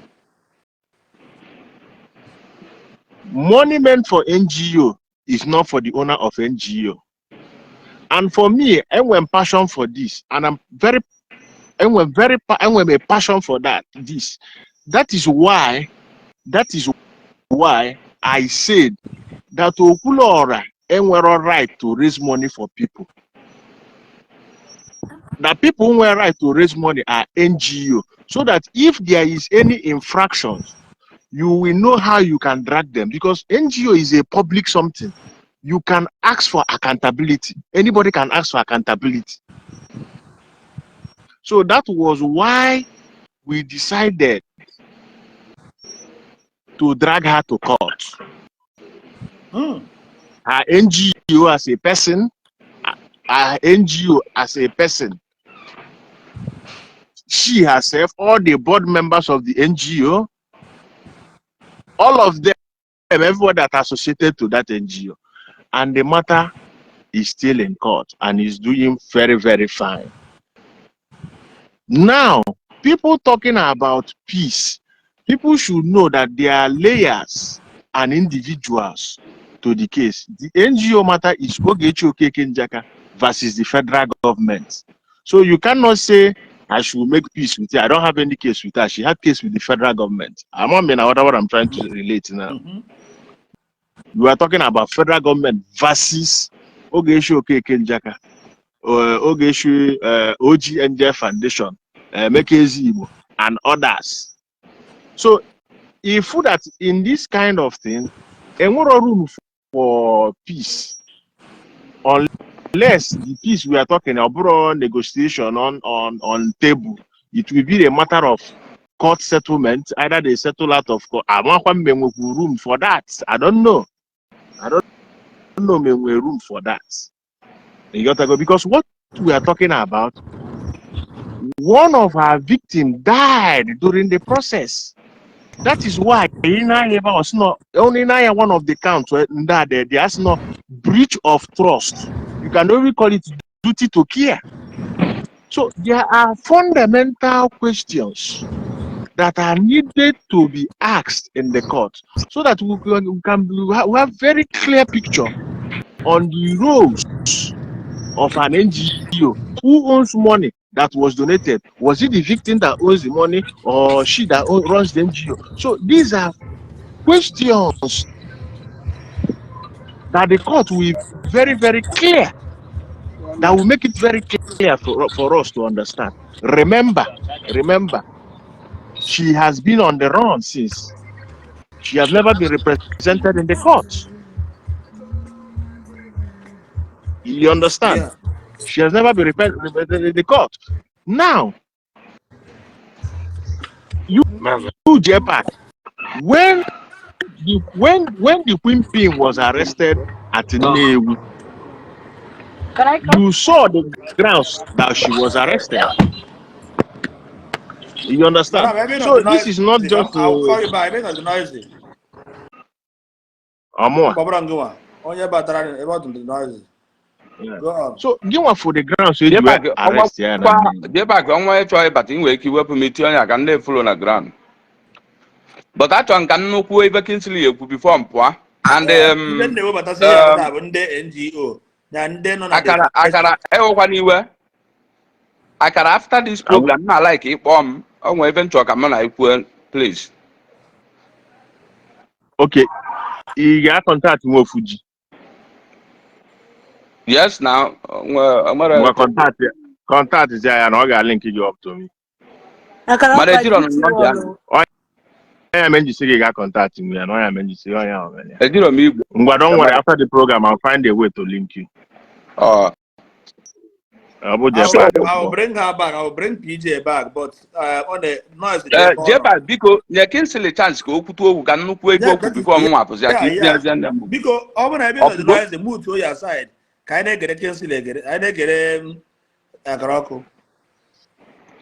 S7: Money meant for NGO is not for the owner of NGO. And for me, I went passion for this, and I'm a passion for that. That is why I said that Okulora have right to raise money for people. That people who have right to raise money are NGO, so that if there is any infractions, you will know how you can drag them, because NGO is a public something. You can ask for accountability. Anybody can ask for accountability. So that was why we decided to drag her to court. Her NGO as a person, she herself, all the board members of the NGO, all of them, everyone that associated to that NGO. And the matter is still in court and is doing very, very fine. Now, people talking about peace, people should know that there are layers and individuals to the case. The NGO matter is Ogechi Okeke Njaka versus the federal government. So you cannot say I should make peace with her. I don't have any case with her. She had case with the federal government. I'm not mean what I'm trying to relate now. We are talking about federal government versus Ogechi Okeke Njaka, Ogechi OGNJ Foundation, Mekezi Igbo, and others. So if that in this kind of thing, and what a room for peace, unless the peace we are talking about negotiation on table, it will be a matter of court settlement. Either they settle out of court. I want room for that. I don't know. I don't know room for that. You got to go because what we are talking about, one of our victims died during the process. That is why was not only one of the counts that there's no breach of trust. You can only call it duty to care. So there are fundamental questions that are needed to be asked in the court so that we have very clear picture on the roles of an NGO. Who owns money that was donated? Was it the victim that owns the money or she that runs the NGO? So these are questions that the court will be very, very clear, that will make it very clear for us to understand. Remember, she has been on the run since. She has never been represented in the court. You understand?
S2: Yeah.
S7: She has never been represented in the court. Now, you Jepak, when the Queen Pin was arrested at Nnewi, you saw the grounds that she was arrested. You understand?
S2: Madam, maybe not
S7: So
S2: the
S7: this
S2: noise.
S7: is not just
S2: I'll call you back. Maybe not the noisy.
S7: Amor.
S2: Onye batara about the noisy.
S7: Yeah.
S2: Go on.
S7: So give one for the ground so you arrest here.
S5: Jebak onwe chọọ ịbata inwe ike iwepụ m iti onye ka ndị folo na ground. But achọrọ nka nnukwu ebe Kingsley ekwu before m pụọ. And
S2: ndị na-ewebatasị ihe akata bụ ndị NGO na ndị nọ na
S5: akara ewekwa n'iwe. Akara after this program na like ịkpọ m onwe ebe nchọ ka m na ekwu please.
S7: Okay. Ị ga-contact nwe Fuji.
S5: Yes, now.
S7: Contact is there and I got link you up to me. I am just saying you contact me and I am just saying don't worry, after the program I'll find a way to link you.
S2: I'll bring her back. I'll bring PJ back, but on the noise.
S5: Jeba, because you can still a chance go put over can look way go before more
S2: because all when I be on the noise, the mood to your side. Can I get a Kingsley? I get a Garoko.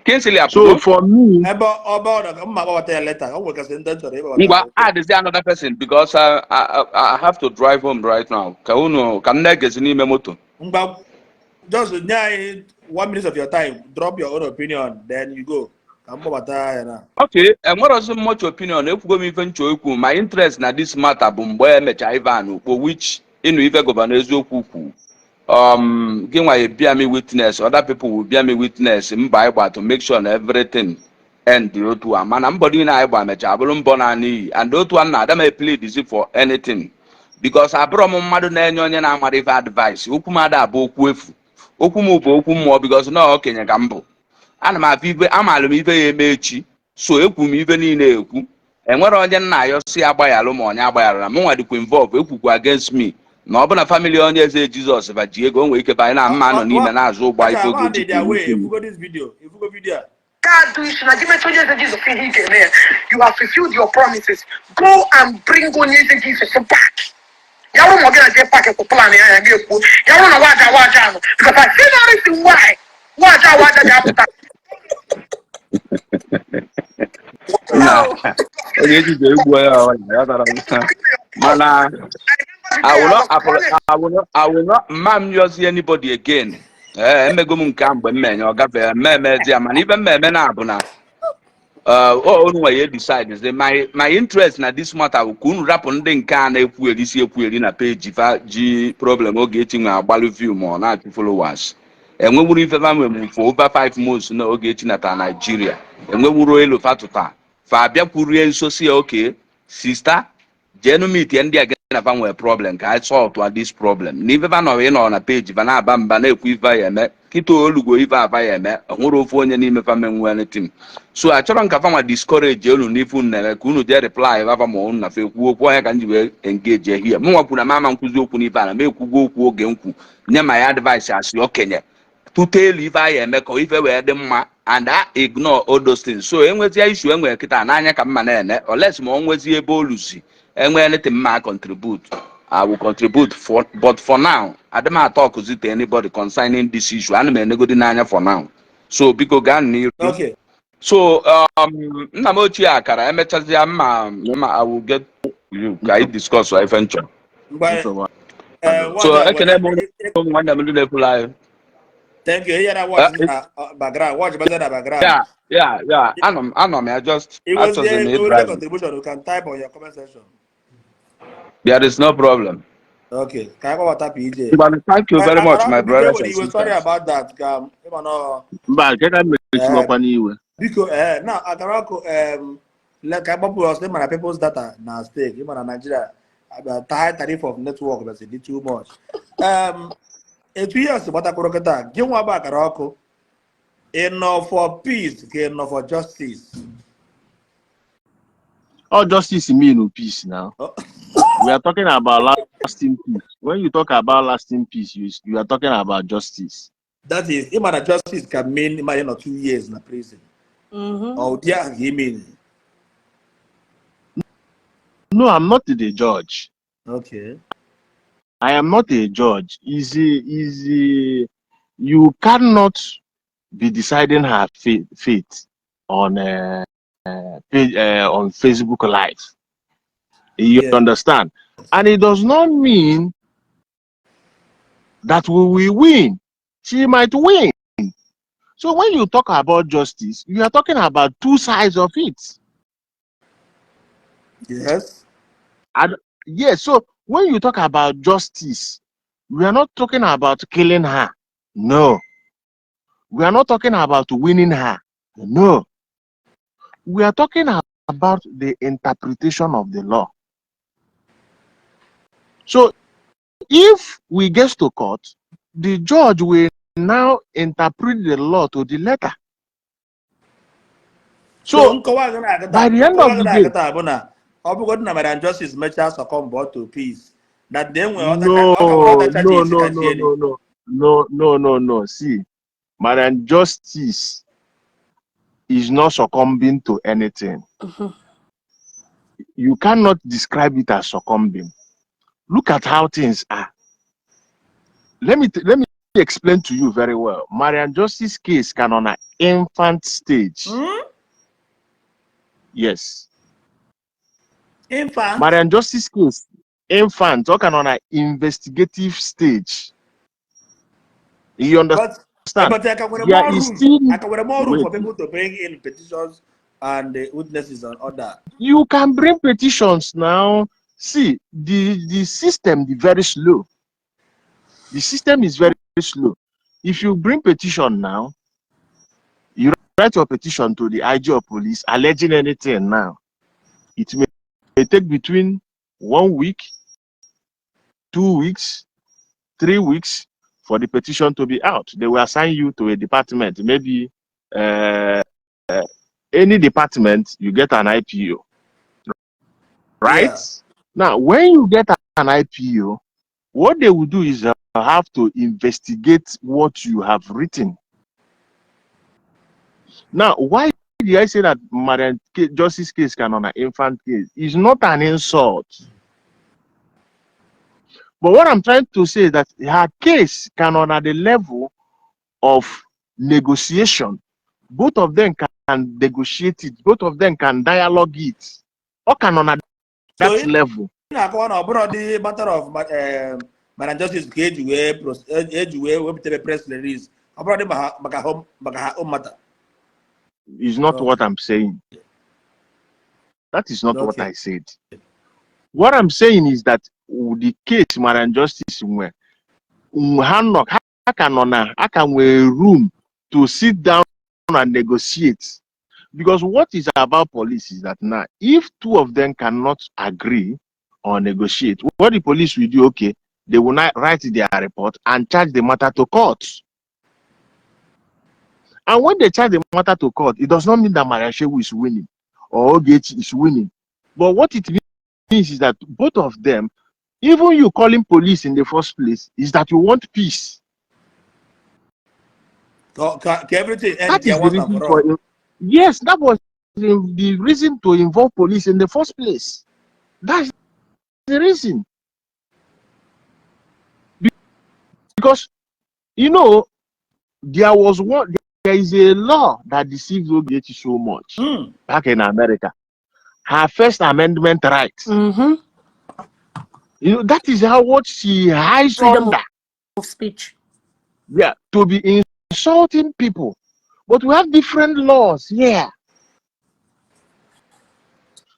S5: Kingsley,
S7: so for me,
S2: about a letter. I work as
S5: another person because I have to drive home right now. Kauno, can I get any moto?
S2: Just 1 minute of your time, drop your own opinion, then you go.
S5: Okay, and what was much opinion? If we even choose my interest na this matter, Bumboy Mechaivan, for which in even governors kuku. Give my bear me witness, other people will bear me witness in Bible to make sure everything and the other one. Man, I'm body in I by Mechabulum Bonani, and those one now that may plead is it for anything. Because I brought my mother and I'm advice. Ukumada book with Okumu because no okay, gamble. And my people, I'm a so ekum even in eku. And what on your see a buy alumon, I'm more to involve against me. No, but a family on yes, Jesus, if I go wake up by now, man on him and as well by
S2: if you go this video, if you go video. You have fulfilled your promises. Go and bring Onyeze Jesus back. Y'all don't get a packet for planning and get put. Y'all don't know what I want because I see no reason why. What I want
S5: I will not ma'am you see anybody again. Decide is my interest na this matter will rap on the can na page G problem Ogechi na view more na followers. And we would even for over 5 months no Ogechi na Nigeria. And we will roll fatuta. Fabia Korean so see okay, sister. jenu meet ndị again na fa nwere problem ka I solve to this problem n'ife fa nọ ịnọ na page fa na-aba mba na-ekwu ife ya eme kịta olugo ife aba ya eme ọhụrụ ofu onye n'ime fa menwe anything so achọrọ nka fa nwa discourage unu n'ife unu na-eme ka unu jee reply fa ma unu na fe kwuo okwu ọhịa ka m ji wee engage here mụ nwakwu na mama nkwuzi okwu n'ife a na m ekwugo okwu oge nkwu nye ma ya advice asị okenye tutelu ife a ya eme ka ife wee dị mma and I ignore all those things so enwezie issue enwere kịta n'anya ka mma na-ene oles ma ọ nwezie ebe oluzi enwere anything ma contribute I will contribute but for now I don't talk to anybody concerning this issue ana m enegodi n'anya for now so biko gaa n'iru
S2: Okay.
S5: so nna m ochie akara emechazia mma I will get you ka I discuss ife nchọ so ekene m nwanne m ndị na-ekwula anyị.
S2: Thank you. Here I watch background. Watch better the background.
S5: Yeah. I know. I just.
S2: It was the contribution. You can type on your comment section.
S5: There is no problem.
S2: Okay. Can I go with PJ?
S5: But thank you very much, my brother.
S2: Sorry about that. Because now Agarako like was name my people's data now stake. Even in Nigeria, the high tariff of network that's a bit too much. 2 years but Agaroko, give one back Agarako. Enough for peace, enough for justice.
S7: All justice mean peace now. We are talking about lasting peace. When you talk about lasting peace, you are talking about justice.
S2: That is, even justice can mean 2 years in prison. Oh, yeah, he mean.
S7: No, I'm not the judge.
S2: Okay.
S7: I am not a judge. Easy. You cannot be deciding her fate on Facebook Live. You understand? And it does not mean that we will win. She might win. So when you talk about justice, you are talking about two sides of it.
S2: Yes.
S7: Yes. So when you talk about justice, we are not talking about killing her. No. We are not talking about winning her. No. We are talking about the interpretation of the law. So if we get to court, the judge will now interpret the law to the letter. So by the end of the day,
S2: Maryam Justice measures succumb to peace. That then
S7: no. See, Maryam Justice is not succumbing to anything. You cannot describe it as succumbing. Look at how things are. Let me explain to you very well. Maryam Justice case can on an infant stage. Yes.
S2: Infant.
S7: Maryam Justice case, infant, or can on an investigative stage. You understand?
S2: But I can more room for people to bring in petitions and witnesses and all that.
S7: You can bring petitions now. See, the system is very slow. The system is very slow. If you bring petition now, you write your petition to the IG of police alleging anything now. It may take between 1 week, 2 weeks, 3 weeks for the petition to be out. They will assign you to a department, maybe any department, you get an IPO. Right? Yeah. Now, when you get an IPO, what they will do is have to investigate what you have written. Now, why did I say that Maryam Justice case can on an infant case? It's not an insult. But what I'm trying to say is that her case can on at the level of negotiation. Both of them can negotiate it. Both of them can dialogue it. Or can on at that level.
S2: The matter of Maryam Justice case where press release.
S7: Is not what I'm saying. That is not what I said. What I'm saying is that the case Maryam Justice where I can room to sit down and negotiate. Because what is about police is that now, if two of them cannot agree or negotiate. What the police will do, okay, they will not write their report and charge the matter to court. And when they charge the matter to court, it does not mean that Maryam Shehu is winning or Ogechi is winning. But what it means is that both of them, even you calling police in the first place, is that you want peace.
S2: Everything
S7: That is the reason for it. Yes, that was the reason to involve police in the first place. That's the reason. Because, you know, there is a law that deceives Ogechi so much back in America. Her First Amendment rights. You know, that is what she hides under.
S8: Of speech.
S7: Yeah, to be insulting people. But we have different laws here.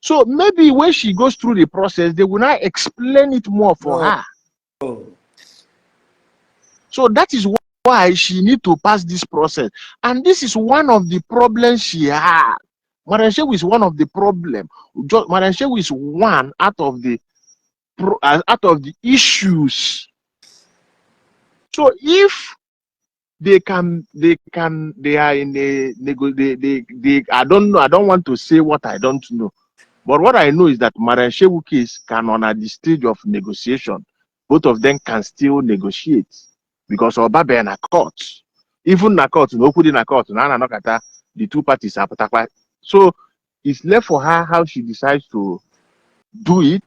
S7: So maybe when she goes through the process, they will not explain it more for her. So that is why she need to pass this process. And this is one of the problems she had. Maryam Shehu is one of the problems. Maryam Shehu is one out of the issues. So if they are in a I don't know. I don't want to say what I don't know. But what I know is that Maryam Shehu case can, on at the stage of negotiation, both of them can still negotiate because Obabe and a court, even na court, no put in a court, the two parties are patakwa. So it's left for her how she decides to do it.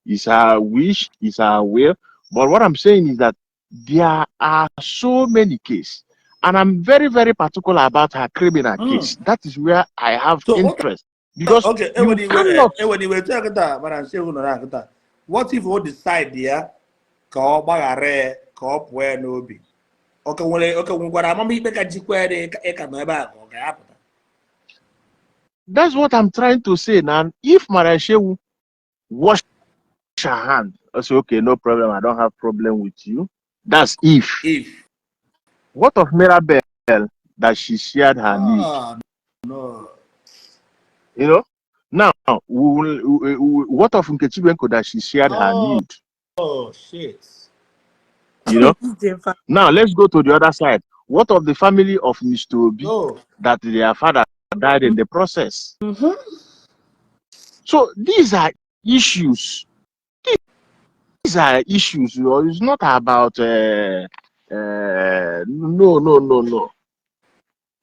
S7: It's her wish, it's her will. But what I'm saying is that there are so many cases, and I'm very, very particular about her criminal case. That is where I have interest. Because
S2: okay,
S7: you cannot.
S2: What if we decide here? Okay,
S7: that's what I'm trying to say now. If Maryam Shehu wash her hand, I say, okay, no problem, I don't have problem with you. That's if. What of Mirabel that she shared her need?
S2: No.
S7: You know? Now, what of Nkechi Benko that she shared her need?
S2: Oh, shit.
S7: You know? Now, let's go to the other side. What of the family of Mr. Obi that their father died in the process? So these are issues. These are issues. You know? It's not about no.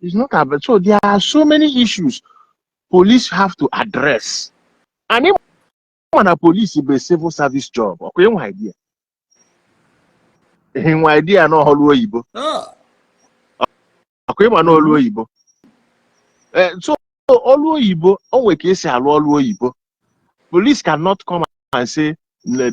S7: It's not about. So there are so many issues police have to address. And even when a police is a civil service job, okay, no idea. No idea no holu oyibo. Okay, man, no holu oyibo. So olu oyibo, onwe ka esi alu olu oyibo. Police cannot come and say no, I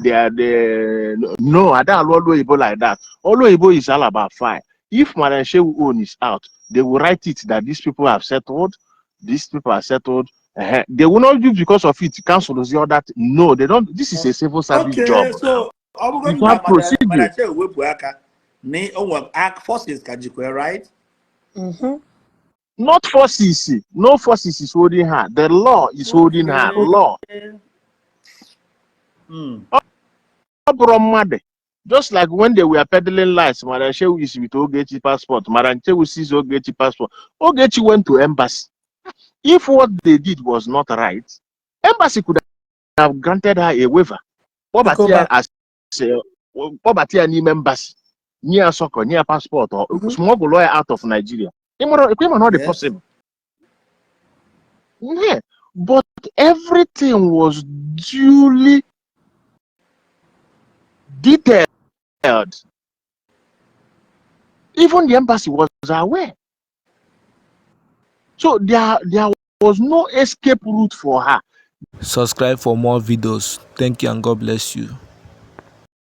S7: don't alu olu oyibo like that. Olu oyibo is all about fire. If Maryam Shehu own is out, they will write it that these people have settled. These people are settled. They will not do because of it. Cancel the other. No, they don't. This is a civil service job.
S2: So
S7: you have procedure.
S2: Forces right?
S7: Not forces. No forces is holding her. The law is holding her. Law. Just like when they were peddling lies, Maryam Shehu is with Ogechi passport. Maryam Shehu sees Ogechi passport. Ogechi went to embassy. If what they did was not right, embassy could have granted her a waiver. Embassy, near soccer, near passport, or smuggle lawyer out of Nigeria. Not the possible. Yeah, but everything was duly detailed. Even the embassy was aware. So there was no escape route for her.
S9: Subscribe for more videos. Thank you and God bless you.